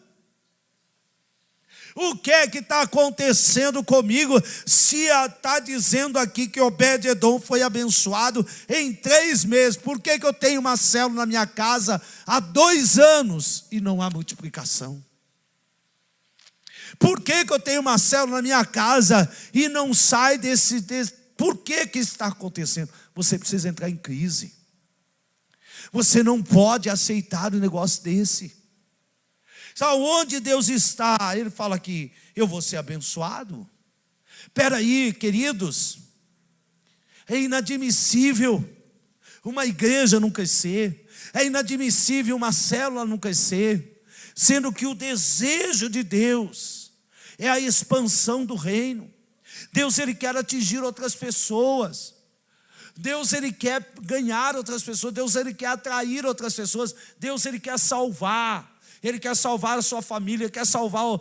O que é que está acontecendo comigo? Se está dizendo aqui que Obed-edom foi abençoado em 3 meses, por que eu tenho uma célula na minha casa há 2 anos e não há multiplicação? Por que eu tenho uma célula na minha casa e não sai desse... Por que está acontecendo? Você precisa entrar em crise. Você não pode aceitar um negócio desse. Sabe onde Deus está? Ele fala aqui: eu vou ser abençoado. Espera aí, queridos, é inadmissível uma igreja não crescer, é inadmissível uma célula não crescer, sendo que o desejo de Deus é a expansão do reino. Deus, ele quer atingir outras pessoas. Deus, ele quer ganhar outras pessoas. Deus, ele quer atrair outras pessoas. Deus, ele quer salvar. Ele quer salvar a sua família, quer salvar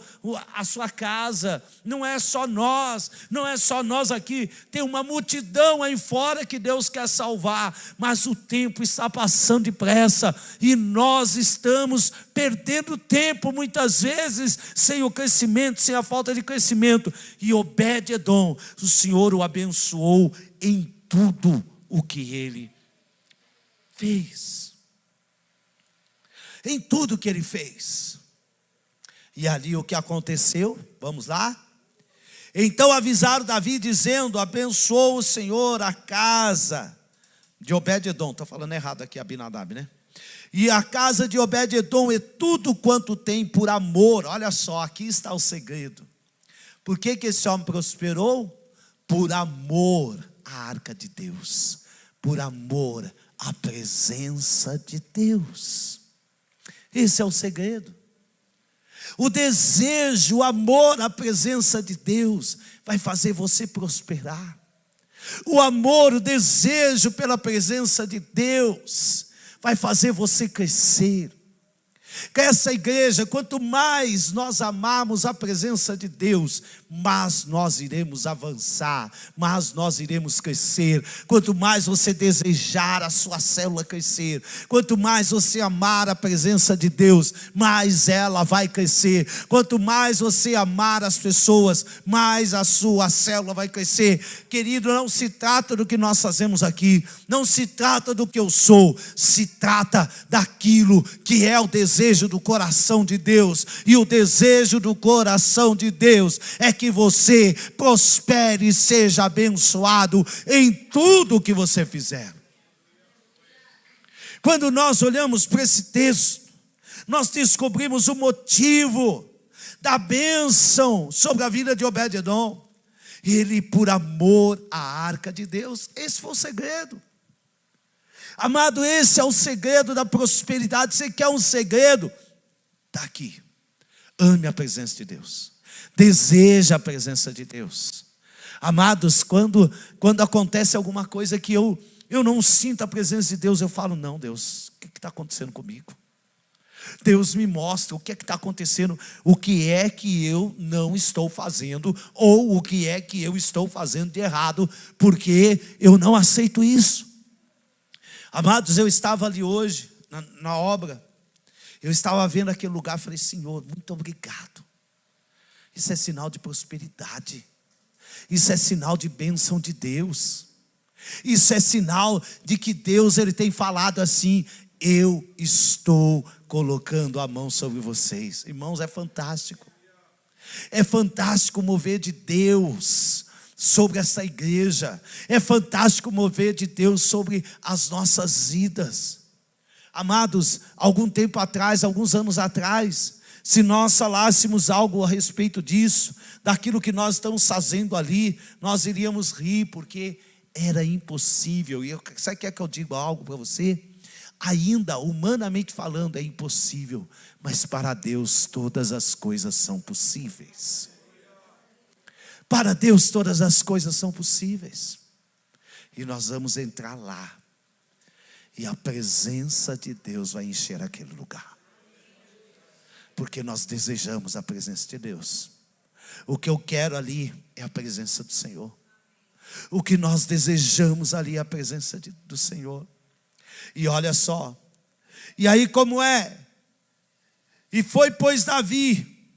a sua casa. Não é só nós, não é só nós aqui. Tem uma multidão aí fora que Deus quer salvar. Mas o tempo está passando depressa e nós estamos perdendo tempo muitas vezes sem o crescimento, sem a falta de crescimento. E Obed-edom, o Senhor o abençoou em tudo o que ele fez. Em tudo que ele fez. E ali o que aconteceu? Vamos lá. Então avisaram Davi dizendo: abençoou o Senhor a casa de Obed-edom. Estou falando errado aqui, Abinadab, né? E a casa de Obed-edom é tudo quanto tem por amor. Olha só, aqui está o segredo. Por que esse homem prosperou? Por amor à arca de Deus. por amor à presença de Deus. Esse é o segredo. O desejo, o amor à presença de Deus vai fazer você prosperar. O amor, o desejo pela presença de Deus vai fazer você crescer. Que essa igreja, quanto mais nós amarmos a presença de Deus, mais nós iremos avançar, mais nós iremos crescer. Quanto mais você desejar a sua célula crescer, quanto mais você amar a presença de Deus, mais ela vai crescer. Quanto mais você amar as pessoas, mais a sua célula vai crescer. Querido, não se trata do que nós fazemos aqui, não se trata do que eu sou, se trata daquilo que é o desejo do coração de Deus. E o desejo do coração de Deus é que você prospere e seja abençoado em tudo o que você fizer. Quando nós olhamos para esse texto, nós descobrimos o motivo da bênção sobre a vida de Obed-edom. Ele, por amor à arca de Deus, esse foi o segredo. Amado, esse é o segredo da prosperidade. Você quer um segredo? Está aqui. Ame a presença de Deus. Deseja a presença de Deus. Amados, quando acontece alguma coisa que eu não sinto a presença de Deus, eu falo, não, Deus, o que está acontecendo comigo? Deus me mostra o que é que está acontecendo, o que é que eu não estou fazendo, ou o que é que eu estou fazendo de errado, porque eu não aceito isso. Amados, eu estava ali hoje, na obra, eu estava vendo aquele lugar, falei, Senhor, muito obrigado. Isso é sinal de prosperidade. Isso é sinal de bênção de Deus. Isso é sinal de que Deus, Ele tem falado assim, eu estou colocando a mão sobre vocês. Irmãos, é fantástico. É fantástico o mover de Deus sobre essa igreja. É fantástico o mover de Deus sobre as nossas vidas. Amados, algum tempo atrás, alguns anos atrás, se nós falássemos algo a respeito disso, daquilo que nós estamos fazendo ali, nós iríamos rir, porque era impossível. E sabe o que é que eu digo algo para você? Ainda, humanamente falando, é impossível, mas para Deus todas as coisas são possíveis. Para Deus todas as coisas são possíveis. E nós vamos entrar lá, e a presença de Deus vai encher aquele lugar. Porque nós desejamos a presença de Deus. O que eu quero ali é a presença do Senhor. O que nós desejamos ali é a presença do Senhor. E olha só. E aí como é? E foi, pois, Davi,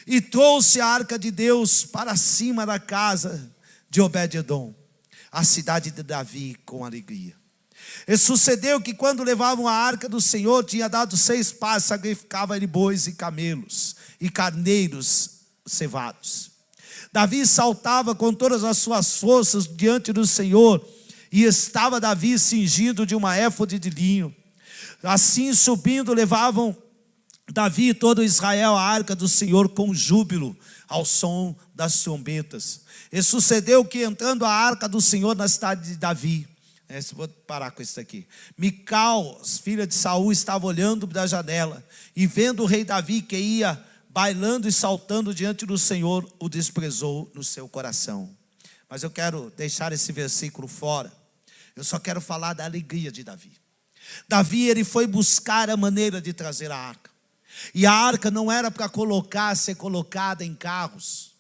e trouxe a arca de Deus para cima da casa de Obed-edom, a cidade de Davi, com alegria. E sucedeu que quando levavam a arca do Senhor, tinha dado 6 passos, sacrificava ele bois e camelos, e carneiros cevados. Davi saltava com todas as suas forças diante do Senhor, e estava Davi cingido de uma éfode de linho. Assim subindo, levavam Davi e todo Israel a arca do Senhor com júbilo, ao som das trombetas. E sucedeu que entrando a arca do Senhor na cidade de Davi, vou parar com isso aqui. Mical, filha de Saul, estava olhando da janela, e vendo o rei Davi que ia bailando e saltando diante do Senhor, o desprezou no seu coração. Mas eu quero deixar esse versículo fora. Eu só quero falar da alegria de Davi. Davi, ele foi buscar a maneira de trazer a arca. E a arca não era para ser colocada em carros.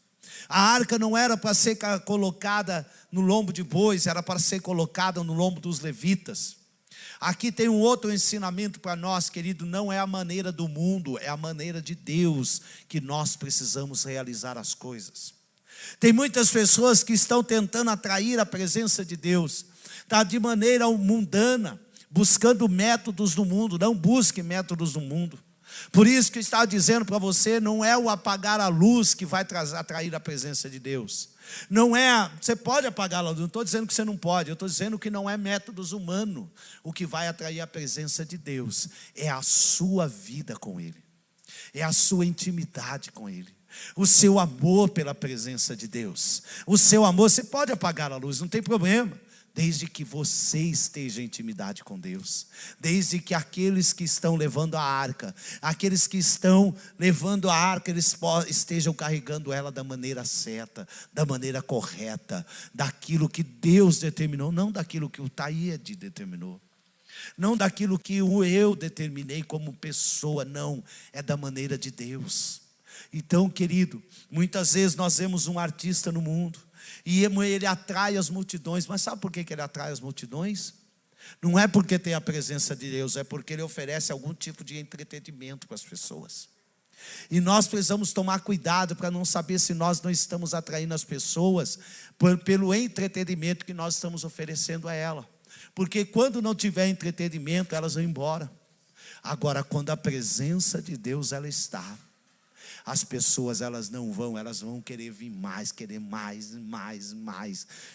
A arca não era para ser colocada no lombo de bois, era para ser colocada no lombo dos levitas. Aqui tem um outro ensinamento para nós, querido, não é a maneira do mundo, é a maneira de Deus que nós precisamos realizar as coisas. Tem muitas pessoas que estão tentando atrair a presença de Deus, tá, de maneira mundana, buscando métodos do mundo. Não busque métodos do mundo. Por isso que eu estava dizendo para você, não é o apagar a luz que vai atrair a presença de Deus. Não é, você pode apagar a luz, não estou dizendo que você não pode, eu estou dizendo que não é métodos humanos. O que vai atrair a presença de Deus é a sua vida com Ele, é a sua intimidade com Ele, o seu amor pela presença de Deus. O seu amor, você pode apagar a luz, não tem problema. desde que você esteja em intimidade com Deus, desde que aqueles que estão levando a arca, eles estejam carregando ela da maneira certa, da maneira correta, daquilo que Deus determinou, não daquilo que o Taíde determinou, não daquilo que eu determinei como pessoa, não, é da maneira de Deus. Então, querido, muitas vezes nós vemos um artista no mundo, e ele atrai as multidões, mas sabe por que ele atrai as multidões? Não é porque tem a presença de Deus, é porque ele oferece algum tipo de entretenimento para as pessoas. E nós precisamos tomar cuidado para não saber se nós não estamos atraindo as pessoas pelo entretenimento que nós estamos oferecendo a ela. Porque quando não tiver entretenimento, elas vão embora. Agora, quando a presença de Deus ela está, as pessoas elas vão querer vir mais, querer mais,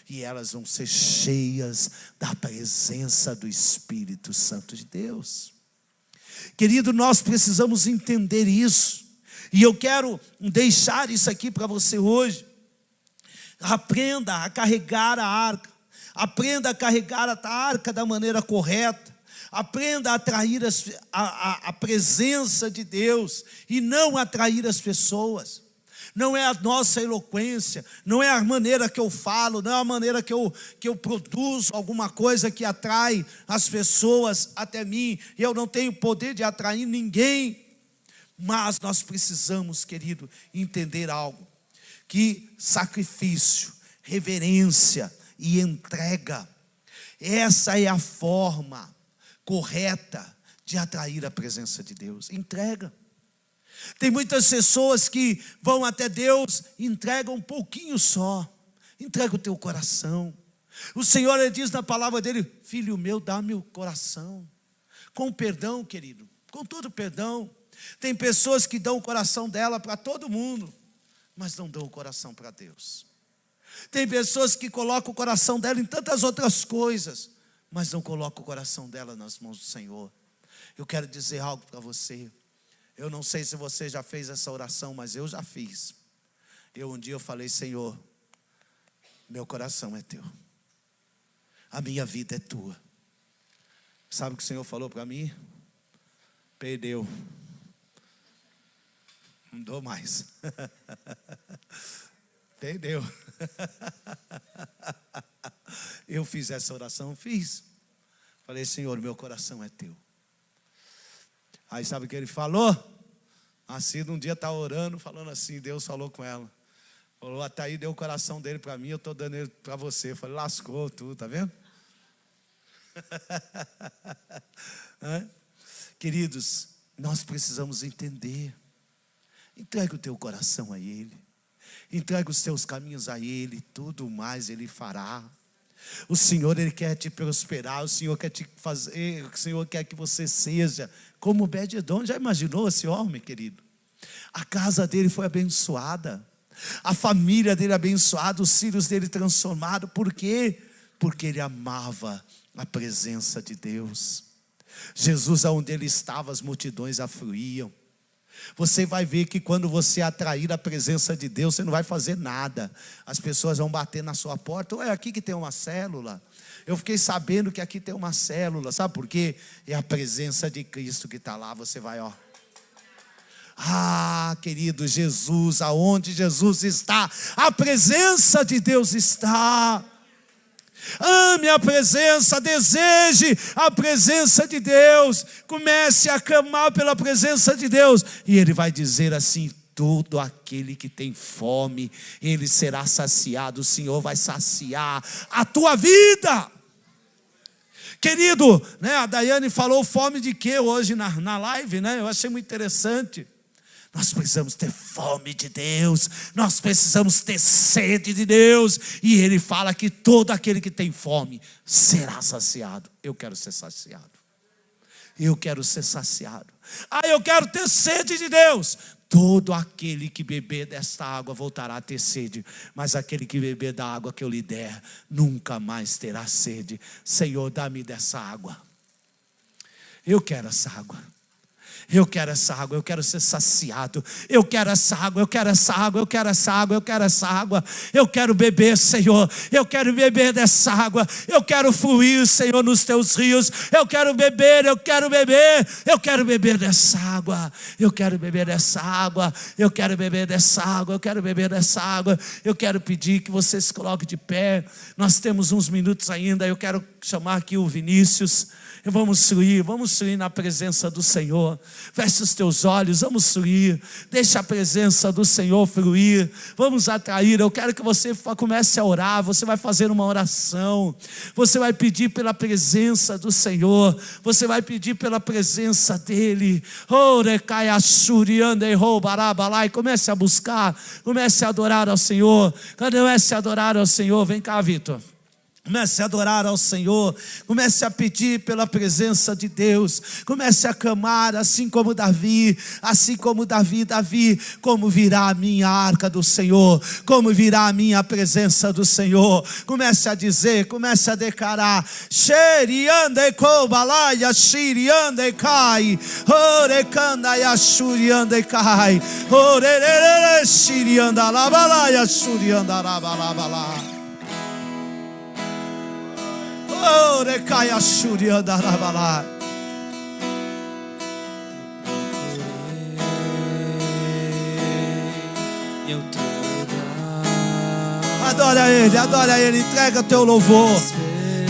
e elas vão ser cheias da presença do Espírito Santo de Deus. Querido, nós precisamos entender isso, e eu quero deixar isso aqui para você hoje. Aprenda a carregar a arca, aprenda a carregar a arca da maneira correta. Aprenda a atrair a presença de Deus e não atrair as pessoas. Não é a nossa eloquência, não é a maneira que eu falo, não é a maneira que eu produzo alguma coisa que atrai as pessoas até mim. Eu não tenho poder de atrair ninguém. Mas nós precisamos, querido, entender algo. Que sacrifício, reverência e entrega, essa é a forma correta de atrair a presença de Deus. Entrega. Tem muitas pessoas que vão até Deus, entregam um pouquinho só. Entrega o teu coração. O Senhor ele diz na palavra dele: filho meu, dá-me o coração. Com perdão, querido, com todo perdão. Tem pessoas que dão o coração dela para todo mundo, mas não dão o coração para Deus. Tem pessoas que colocam o coração dela em tantas outras coisas, mas não coloca o coração dela nas mãos do Senhor. Eu quero dizer algo para você. Eu não sei se você já fez essa oração, mas eu já fiz. Um dia eu falei: Senhor, meu coração é teu, a minha vida é tua. Sabe o que o Senhor falou para mim? Perdeu, não dou mais. Perdeu. Eu fiz essa oração, fiz. Falei: Senhor, meu coração é teu. Aí sabe o que ele falou? A Cida um dia está orando, falando assim, Deus falou com ela. Falou: até aí deu o coração dele para mim, eu estou dando ele para você. Eu falei: lascou tudo, tá vendo? Queridos, nós precisamos entender. Entrega o teu coração a Ele. Entrega os teus caminhos a Ele, tudo mais Ele fará. O Senhor, Ele quer te prosperar, o Senhor quer te fazer, o Senhor quer que você seja como Obed-edom. Já imaginou esse homem, querido? A casa dele foi abençoada, a família dele abençoada, os filhos dele transformados. Por quê? Porque ele amava a presença de Deus. Jesus, aonde ele estava, as multidões afluíam. Você vai ver que quando você atrair a presença de Deus, você não vai fazer nada. As pessoas vão bater na sua porta: é aqui que tem uma célula. Eu fiquei sabendo que aqui tem uma célula. Sabe por quê? É a presença de Cristo que está lá. Você vai, ó. Ah, querido, Jesus, aonde Jesus está, a presença de Deus está. Ame a presença, deseje a presença de Deus. Comece a clamar pela presença de Deus. E Ele vai dizer assim: todo aquele que tem fome, ele será saciado. O Senhor vai saciar a tua vida. Querido, né, a Daiane falou fome de quê hoje na live, né? Eu achei muito interessante. Nós precisamos ter fome de Deus, nós precisamos ter sede de Deus. E Ele fala que todo aquele que tem fome será saciado. Eu quero ser saciado. Eu quero ser saciado. Eu quero ter sede de Deus. Todo aquele que beber desta água voltará a ter sede, mas aquele que beber da água que eu lhe der, nunca mais terá sede. Senhor, dá-me dessa água. Eu quero essa água. Eu quero essa água, eu quero ser saciado. Eu quero essa água, eu quero essa água, eu quero essa água, eu quero essa água. Eu quero beber, Senhor. Eu quero beber dessa água. Eu quero fluir, Senhor, nos teus rios. Eu quero beber, eu quero beber. Eu quero beber dessa água. Eu quero beber dessa água. Eu quero beber dessa água. Eu quero beber dessa água. Eu quero pedir que você se coloque de pé. Nós temos uns minutos ainda. Eu quero chamar aqui o Vinícius. Vamos fluir na presença do Senhor. Feche os teus olhos, vamos fluir. Deixa a presença do Senhor fluir. Vamos atrair. Eu quero que você comece a orar. Você vai fazer uma oração. Você vai pedir pela presença do Senhor. Você vai pedir pela presença dEle. E comece a buscar. Comece a adorar ao Senhor. Comece a adorar ao Senhor. Vem cá, Vitor. Comece a adorar ao Senhor, comece a pedir pela presença de Deus, comece a clamar assim como Davi, como virá a minha arca do Senhor, como virá a minha presença do Senhor. Comece a dizer, comece a declarar: Xeriande kobalaya shiriande kai, orekanda ya shuriande kai, orerere shirianda labalaya shurianda labalabala. Oh, recaia churia da rabalá. Adora Ele, entrega teu louvor,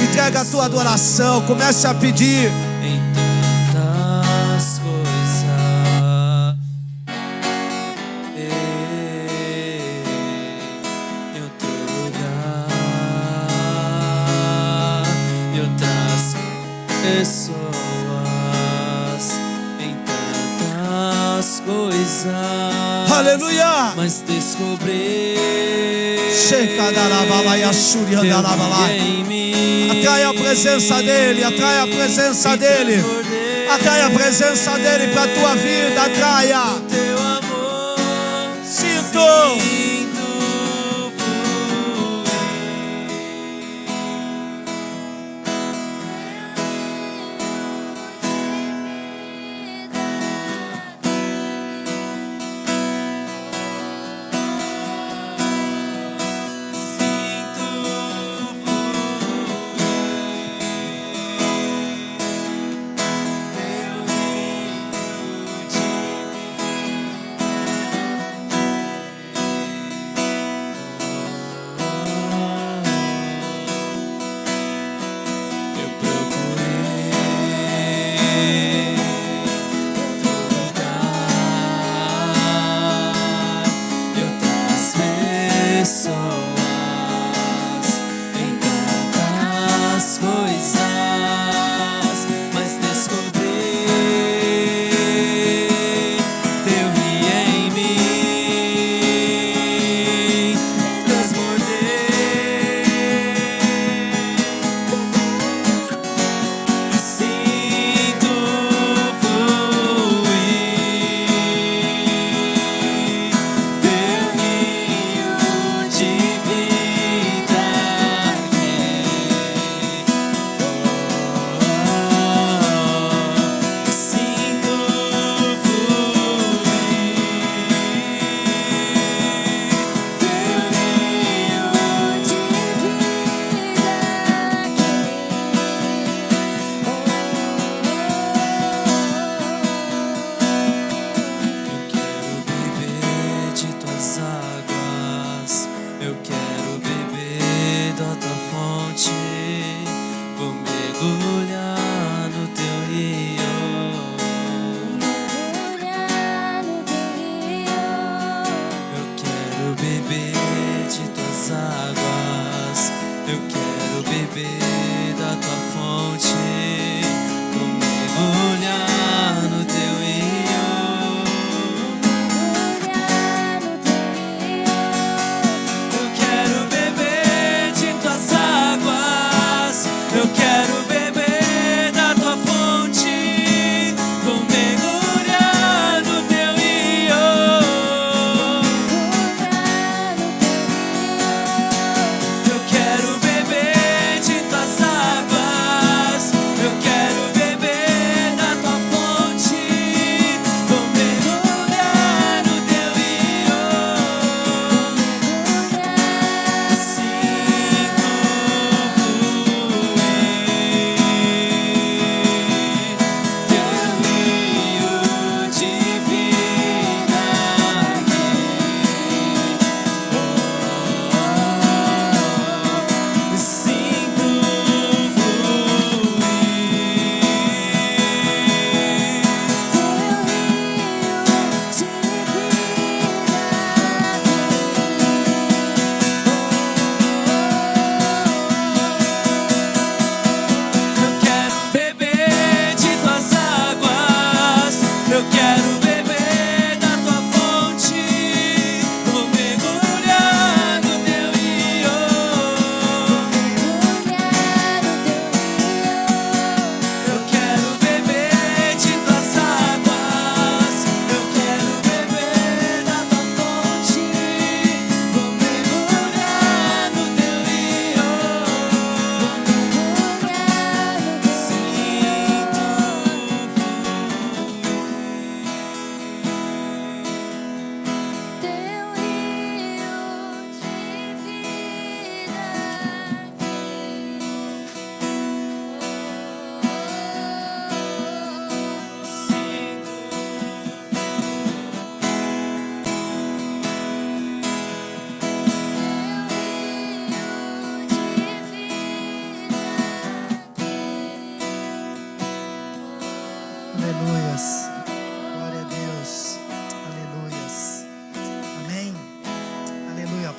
entrega a tua adoração, comece a pedir. Em tantas coisas, em outro lugar, em outras pessoas, em tantas coisas. Aleluia! Mas descobri em mim. Atrai a presença dEle, atrai a presença dEle, atrai a presença dEle para a tua vida, atraia. Teu amor, Sinto. eu quero beber de tuas águas, eu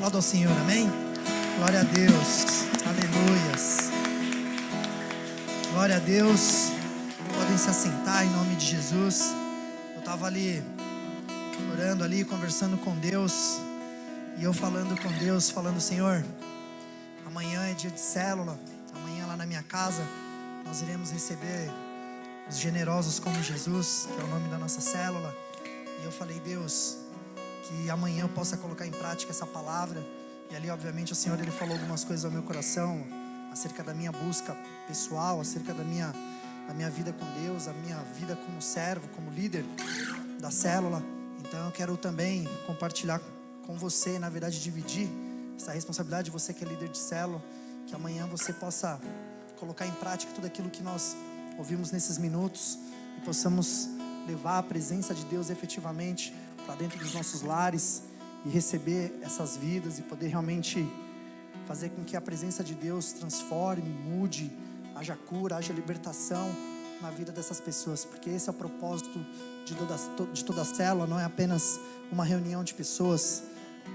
Aplauda ao Senhor, amém? Glória a Deus, aleluias. Glória a Deus. Podem se assentar em nome de Jesus. Eu estava ali orando ali, conversando com Deus, e eu falando com Deus, falando: Senhor, amanhã é dia de célula. Amanhã lá na minha casa nós iremos receber os generosos como Jesus, que é o nome da nossa célula. E eu falei: Deus, que amanhã eu possa colocar em prática essa palavra. E ali obviamente o Senhor, Ele falou algumas coisas ao meu coração acerca da minha busca pessoal, acerca da minha vida com Deus, a minha vida como servo, como líder da célula. Então eu quero também compartilhar com você, na verdade dividir essa responsabilidade, você que é líder de célula, que amanhã você possa colocar em prática tudo aquilo que nós ouvimos nesses minutos e possamos levar a presença de Deus efetivamente para dentro dos nossos lares e receber essas vidas e poder realmente fazer com que a presença de Deus transforme, mude, haja cura, haja libertação na vida dessas pessoas, porque esse é o propósito de toda a célula. Não é apenas uma reunião de pessoas,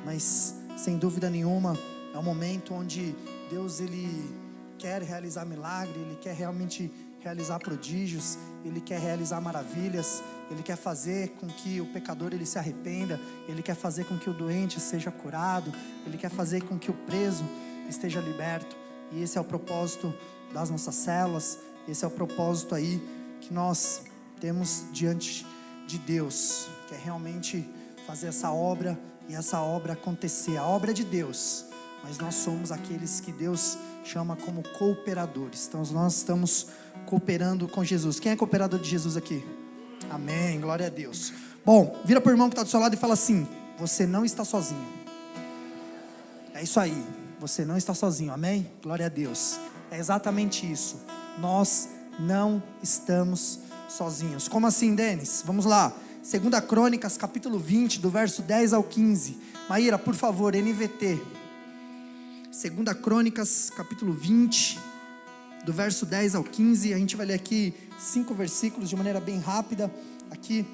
mas sem dúvida nenhuma é um momento onde Deus, Ele quer realizar milagre, Ele quer realmente realizar prodígios, Ele quer realizar maravilhas, Ele quer fazer com que o pecador ele se arrependa, Ele quer fazer com que o doente seja curado, Ele quer fazer com que o preso esteja liberto. E esse é o propósito das nossas células, esse é o propósito aí que nós temos diante de Deus, que é realmente fazer essa obra e essa obra acontecer. A obra é de Deus, mas nós somos aqueles que Deus chama como cooperadores. Então nós estamos cooperando com Jesus. Quem é cooperador de Jesus aqui? Amém, glória a Deus. Bom, vira para o irmão que está do seu lado e fala assim: você não está sozinho. É isso aí, você não está sozinho, amém? Glória a Deus. É exatamente isso, nós não estamos sozinhos. Como assim, Denis? Vamos lá, 2 Crônicas capítulo 20, do verso 10 ao 15. Maíra, por favor, NVT. 2 Crônicas capítulo 20, do verso 10 ao 15. A gente vai ler aqui 5 versículos de maneira bem rápida. Aqui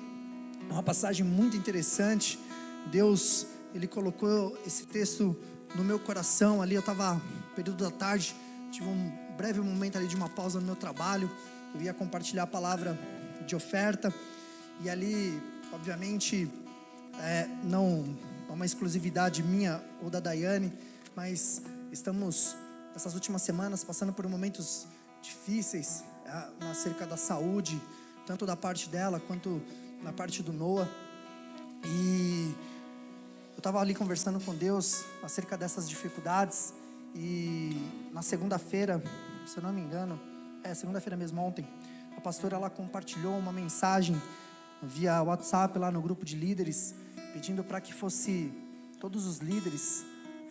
é uma passagem muito interessante. Deus, Ele colocou esse texto no meu coração ali. Eu estava no período da tarde, tive um breve momento ali de uma pausa no meu trabalho. Eu ia compartilhar a palavra de oferta, e ali, obviamente, não é uma exclusividade minha ou da Daiane, mas estamos, essas últimas semanas, passando por momentos difíceis acerca da saúde, tanto da parte dela quanto na parte do Noah. E eu estava ali conversando com Deus acerca dessas dificuldades. E na segunda-feira, se eu não me engano, segunda-feira mesmo, ontem, a pastora, ela compartilhou uma mensagem via WhatsApp lá no grupo de líderes, pedindo para que todos os líderes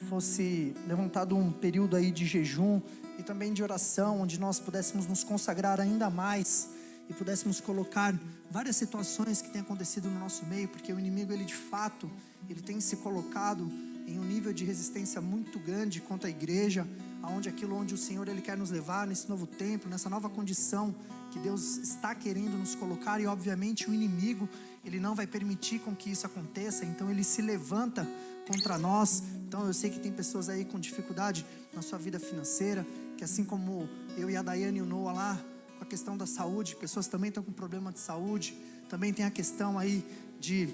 fosse levantado um período aí de jejum e também de oração, onde nós pudéssemos nos consagrar ainda mais e pudéssemos colocar várias situações que têm acontecido no nosso meio, porque o inimigo, ele de fato, ele tem se colocado em um nível de resistência muito grande contra a igreja, onde o Senhor, Ele quer nos levar nesse novo tempo, nessa nova condição que Deus está querendo nos colocar. E obviamente o inimigo, ele não vai permitir com que isso aconteça, então ele se levanta contra nós. Então eu sei que tem pessoas aí com dificuldade na sua vida financeira, que assim como eu e a Daiane e o Noah lá, com a questão da saúde, pessoas também estão com problema de saúde, também tem a questão aí de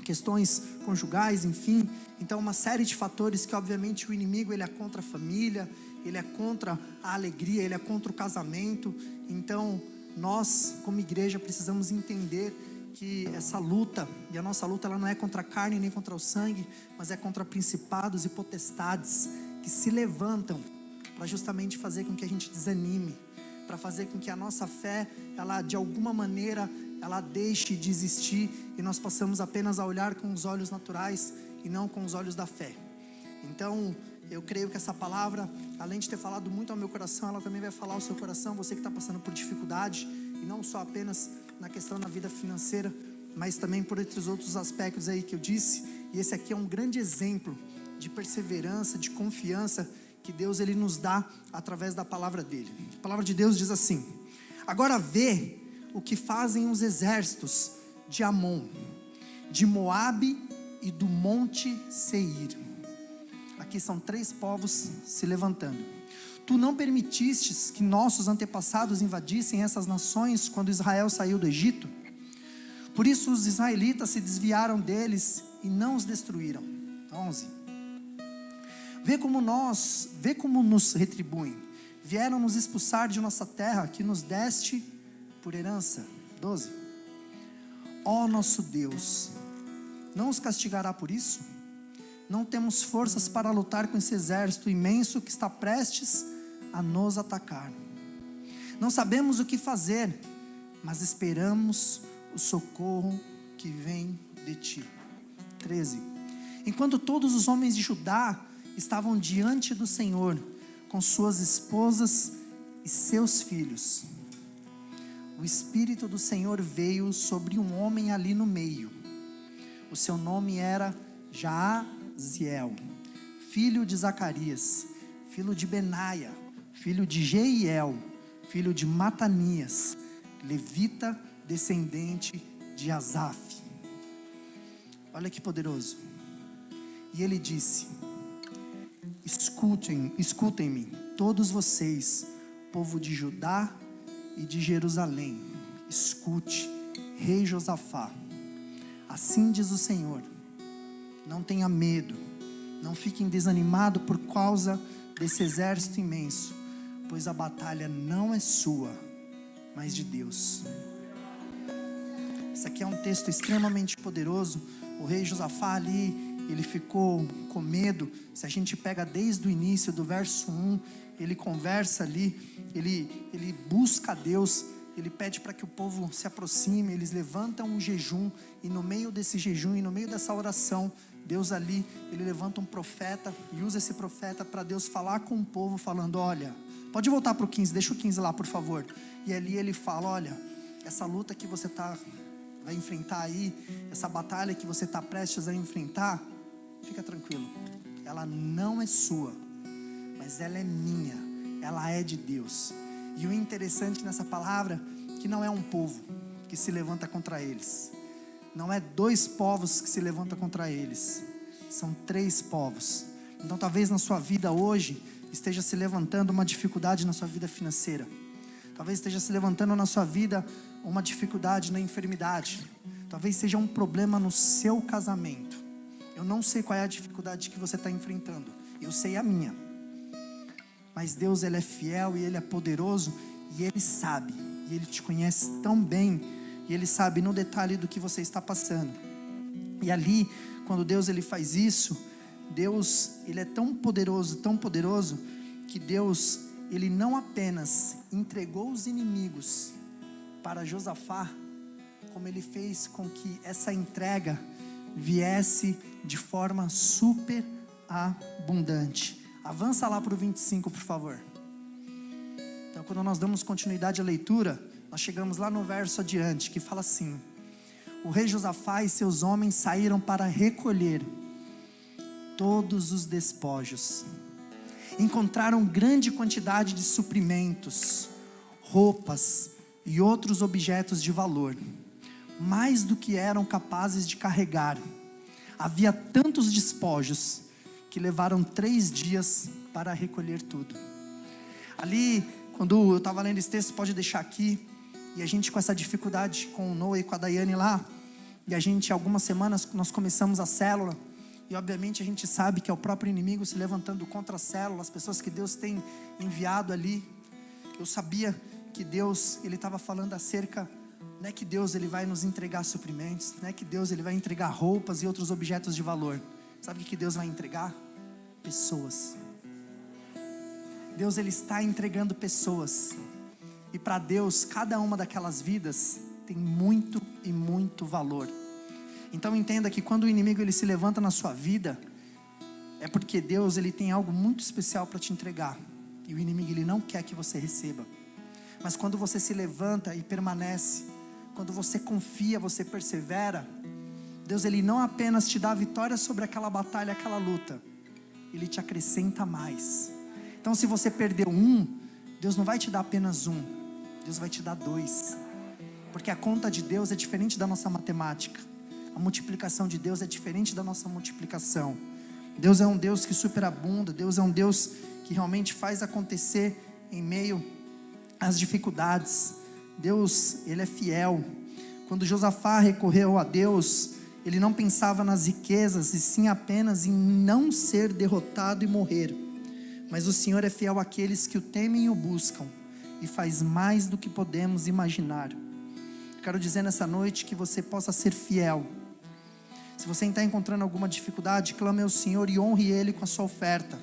questões conjugais, enfim. Então uma série de fatores que obviamente o inimigo, ele é contra a família, ele é contra a alegria, ele é contra o casamento. Então nós como igreja precisamos entender que essa luta, e a nossa luta, ela não é contra a carne nem contra o sangue, mas é contra principados e potestades que se levantam para justamente fazer com que a gente desanime, para fazer com que a nossa fé, ela de alguma maneira, ela deixe de existir e nós passamos apenas a olhar com os olhos naturais e não com os olhos da fé. Então eu creio que essa palavra, além de ter falado muito ao meu coração, ela também vai falar ao seu coração, você que está passando por dificuldade, e não só apenas na questão da vida financeira, mas também por outros aspectos aí que eu disse. E esse aqui é um grande exemplo de perseverança, de confiança que Deus, ele nos dá através da palavra dele. A palavra de Deus diz assim: agora vê o que fazem os exércitos de Amon, de Moabe e do monte Seir. Aqui são 3 povos se levantando. Tu não permitistes que nossos antepassados invadissem essas nações quando Israel saiu do Egito? Por isso os israelitas se desviaram deles e não os destruíram. 11. Vê como nos retribuem. Vieram nos expulsar de nossa terra que nos deste por herança. 12. Ó nosso Deus, não os castigará por isso? Não temos forças para lutar com esse exército imenso que está prestes a nos atacar. Não sabemos o que fazer, mas esperamos o socorro que vem de ti. 13. Enquanto todos os homens de Judá estavam diante do Senhor, com suas esposas e seus filhos, o Espírito do Senhor veio sobre um homem ali no meio. O seu nome era Jaaziel, filho de Zacarias, filho de Benaia, filho de Jeiel, filho de Matanias, levita, descendente de Asaf. Olha que poderoso. E ele disse: escutem-me, todos vocês, povo de Judá e de Jerusalém. Escute, rei Josafá. Assim diz o Senhor: não tenha medo, não fiquem desanimados por causa desse exército imenso, pois a batalha não é sua, mas de Deus. Esse aqui é um texto extremamente poderoso. O rei Josafá ali, ele ficou com medo. Se a gente pega desde o início do verso 1, ele conversa ali, ele busca a Deus, ele pede para que o povo se aproxime, eles levantam um jejum, e no meio desse jejum, e no meio dessa oração, Deus ali, ele levanta um profeta, e usa esse profeta para Deus falar com o povo, falando: olha, pode voltar para o 15, deixa o 15 lá por favor. E ali ele fala: olha, essa luta que você vai enfrentar aí, essa batalha que você está prestes a enfrentar, fica tranquilo, ela não é sua, mas ela é minha, ela é de Deus. E o interessante nessa palavra, que não é um povo que se levanta contra eles, não é 2 povos que se levantam contra eles, são 3 povos. Então talvez na sua vida hoje esteja se levantando uma dificuldade na sua vida financeira, talvez esteja se levantando na sua vida uma dificuldade na enfermidade, talvez seja um problema no seu casamento. Eu não sei qual é a dificuldade que você está enfrentando, eu sei a minha, mas Deus, Ele é fiel e Ele é poderoso, e Ele sabe, e Ele te conhece tão bem, e Ele sabe no detalhe do que você está passando. E ali, quando Deus Ele faz isso, Deus, Ele é tão poderoso, que Deus, Ele não apenas entregou os inimigos para Josafá, como Ele fez com que essa entrega viesse de forma super abundante. Avança lá para o 25, por favor. Então, quando nós damos continuidade à leitura, nós chegamos lá no verso adiante, que fala assim: o rei Josafá e seus homens saíram para recolher todos os despojos. Encontraram grande quantidade de suprimentos, roupas e outros objetos de valor, mais do que eram capazes de carregar. Havia tantos despojos que levaram 3 dias para recolher tudo. Ali, quando eu estava lendo esse texto, pode deixar aqui, e a gente com essa dificuldade com o Noah e com a Daiane lá, e a gente, algumas semanas, nós começamos a célula, e obviamente a gente sabe que é o próprio inimigo se levantando contra a célula, as pessoas que Deus tem enviado ali. Eu sabia que Deus, Ele estava falando acerca, não é que Deus Ele vai nos entregar suprimentos, não é que Deus Ele vai entregar roupas e outros objetos de valor. Sabe o que Deus vai entregar? Pessoas. Deus Ele está entregando pessoas, e para Deus cada uma daquelas vidas tem muito e muito valor. Então entenda que quando o inimigo ele se levanta na sua vida, é porque Deus Ele tem algo muito especial para te entregar, e o inimigo ele não quer que você receba. Mas quando você se levanta e permanece, quando você confia, você persevera, Deus Ele não apenas te dá a vitória sobre aquela batalha, aquela luta, Ele te acrescenta mais. Então se você perdeu 1, Deus não vai te dar apenas 1, Deus vai te dar 2, porque a conta de Deus é diferente da nossa matemática, a multiplicação de Deus é diferente da nossa multiplicação. Deus é um Deus que superabunda. Deus é um Deus que realmente faz acontecer em meio às dificuldades. Deus, Ele é fiel. Quando Josafá recorreu a Deus, ele não pensava nas riquezas, e sim apenas em não ser derrotado e morrer. Mas o Senhor é fiel àqueles que o temem e o buscam, e faz mais do que podemos imaginar. Quero dizer nessa noite que você possa ser fiel. Se você está encontrando alguma dificuldade, clame ao Senhor e honre Ele com a sua oferta,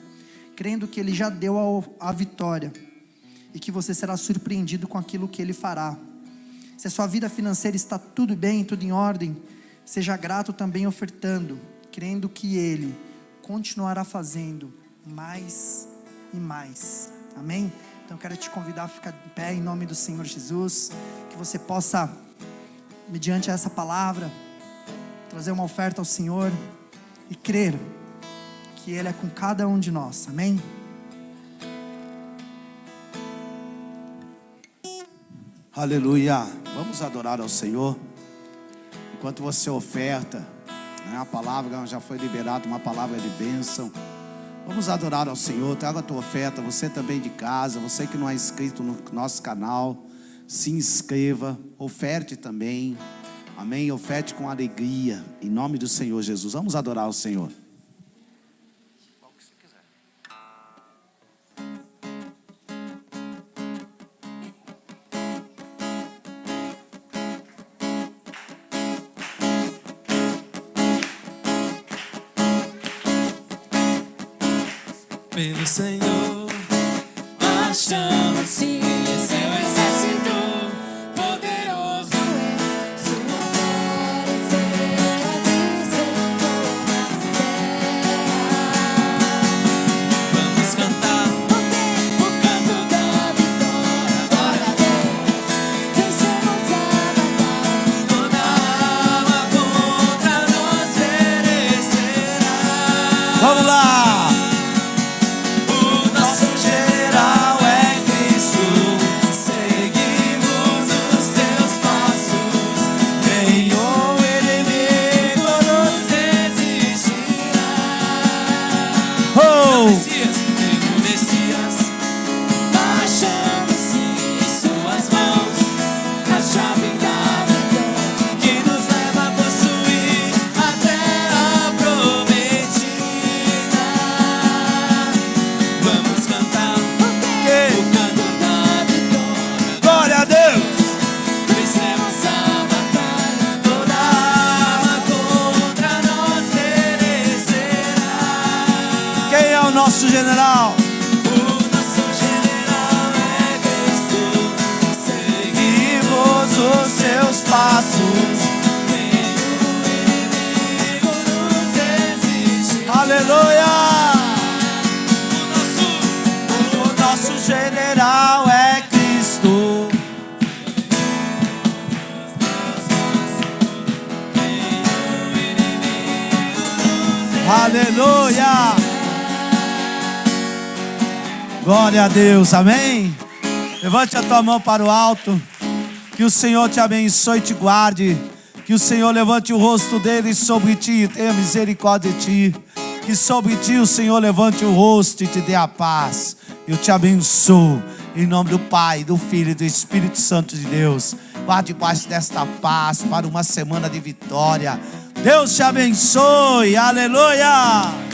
crendo que Ele já deu a vitória, e que você será surpreendido com aquilo que Ele fará. Se a sua vida financeira está tudo bem, tudo em ordem, seja grato também ofertando, crendo que Ele continuará fazendo mais e mais. Amém? Então eu quero te convidar a ficar de pé em nome do Senhor Jesus, que você possa, mediante essa palavra, trazer uma oferta ao Senhor e crer que Ele é com cada um de nós. Amém? Aleluia. Vamos adorar ao Senhor. Enquanto você oferta, a palavra já foi liberada, uma palavra de bênção. Vamos adorar ao Senhor. Traga a tua oferta. Você também de casa, você que não é inscrito no nosso canal, se inscreva, oferte também. Amém? Oferte com alegria, em nome do Senhor Jesus. Vamos adorar ao Senhor. Pelo Senhor, achamos-se seu exército poderoso é sua glória será visível na terra. Vamos cantar o canto da vitória. Glória a Deus, vencemos a batalha. Toda alma contra nós perecerá. Vamos lá! Nosso general, o nosso general é Cristo. seguimos os seus passos. Nenhum inimigo nos resiste. Aleluia! O nosso general é Cristo. Aleluia! Glória a Deus, amém? Levante a tua mão para o alto. Que o Senhor te abençoe e te guarde. Que o Senhor levante o rosto dele sobre ti e tenha misericórdia de ti. Que sobre ti o Senhor levante o rosto e te dê a paz. Eu te abençoo em nome do Pai, do Filho e do Espírito Santo de Deus. Vá debaixo desta paz para uma semana de vitória. Deus te abençoe, aleluia!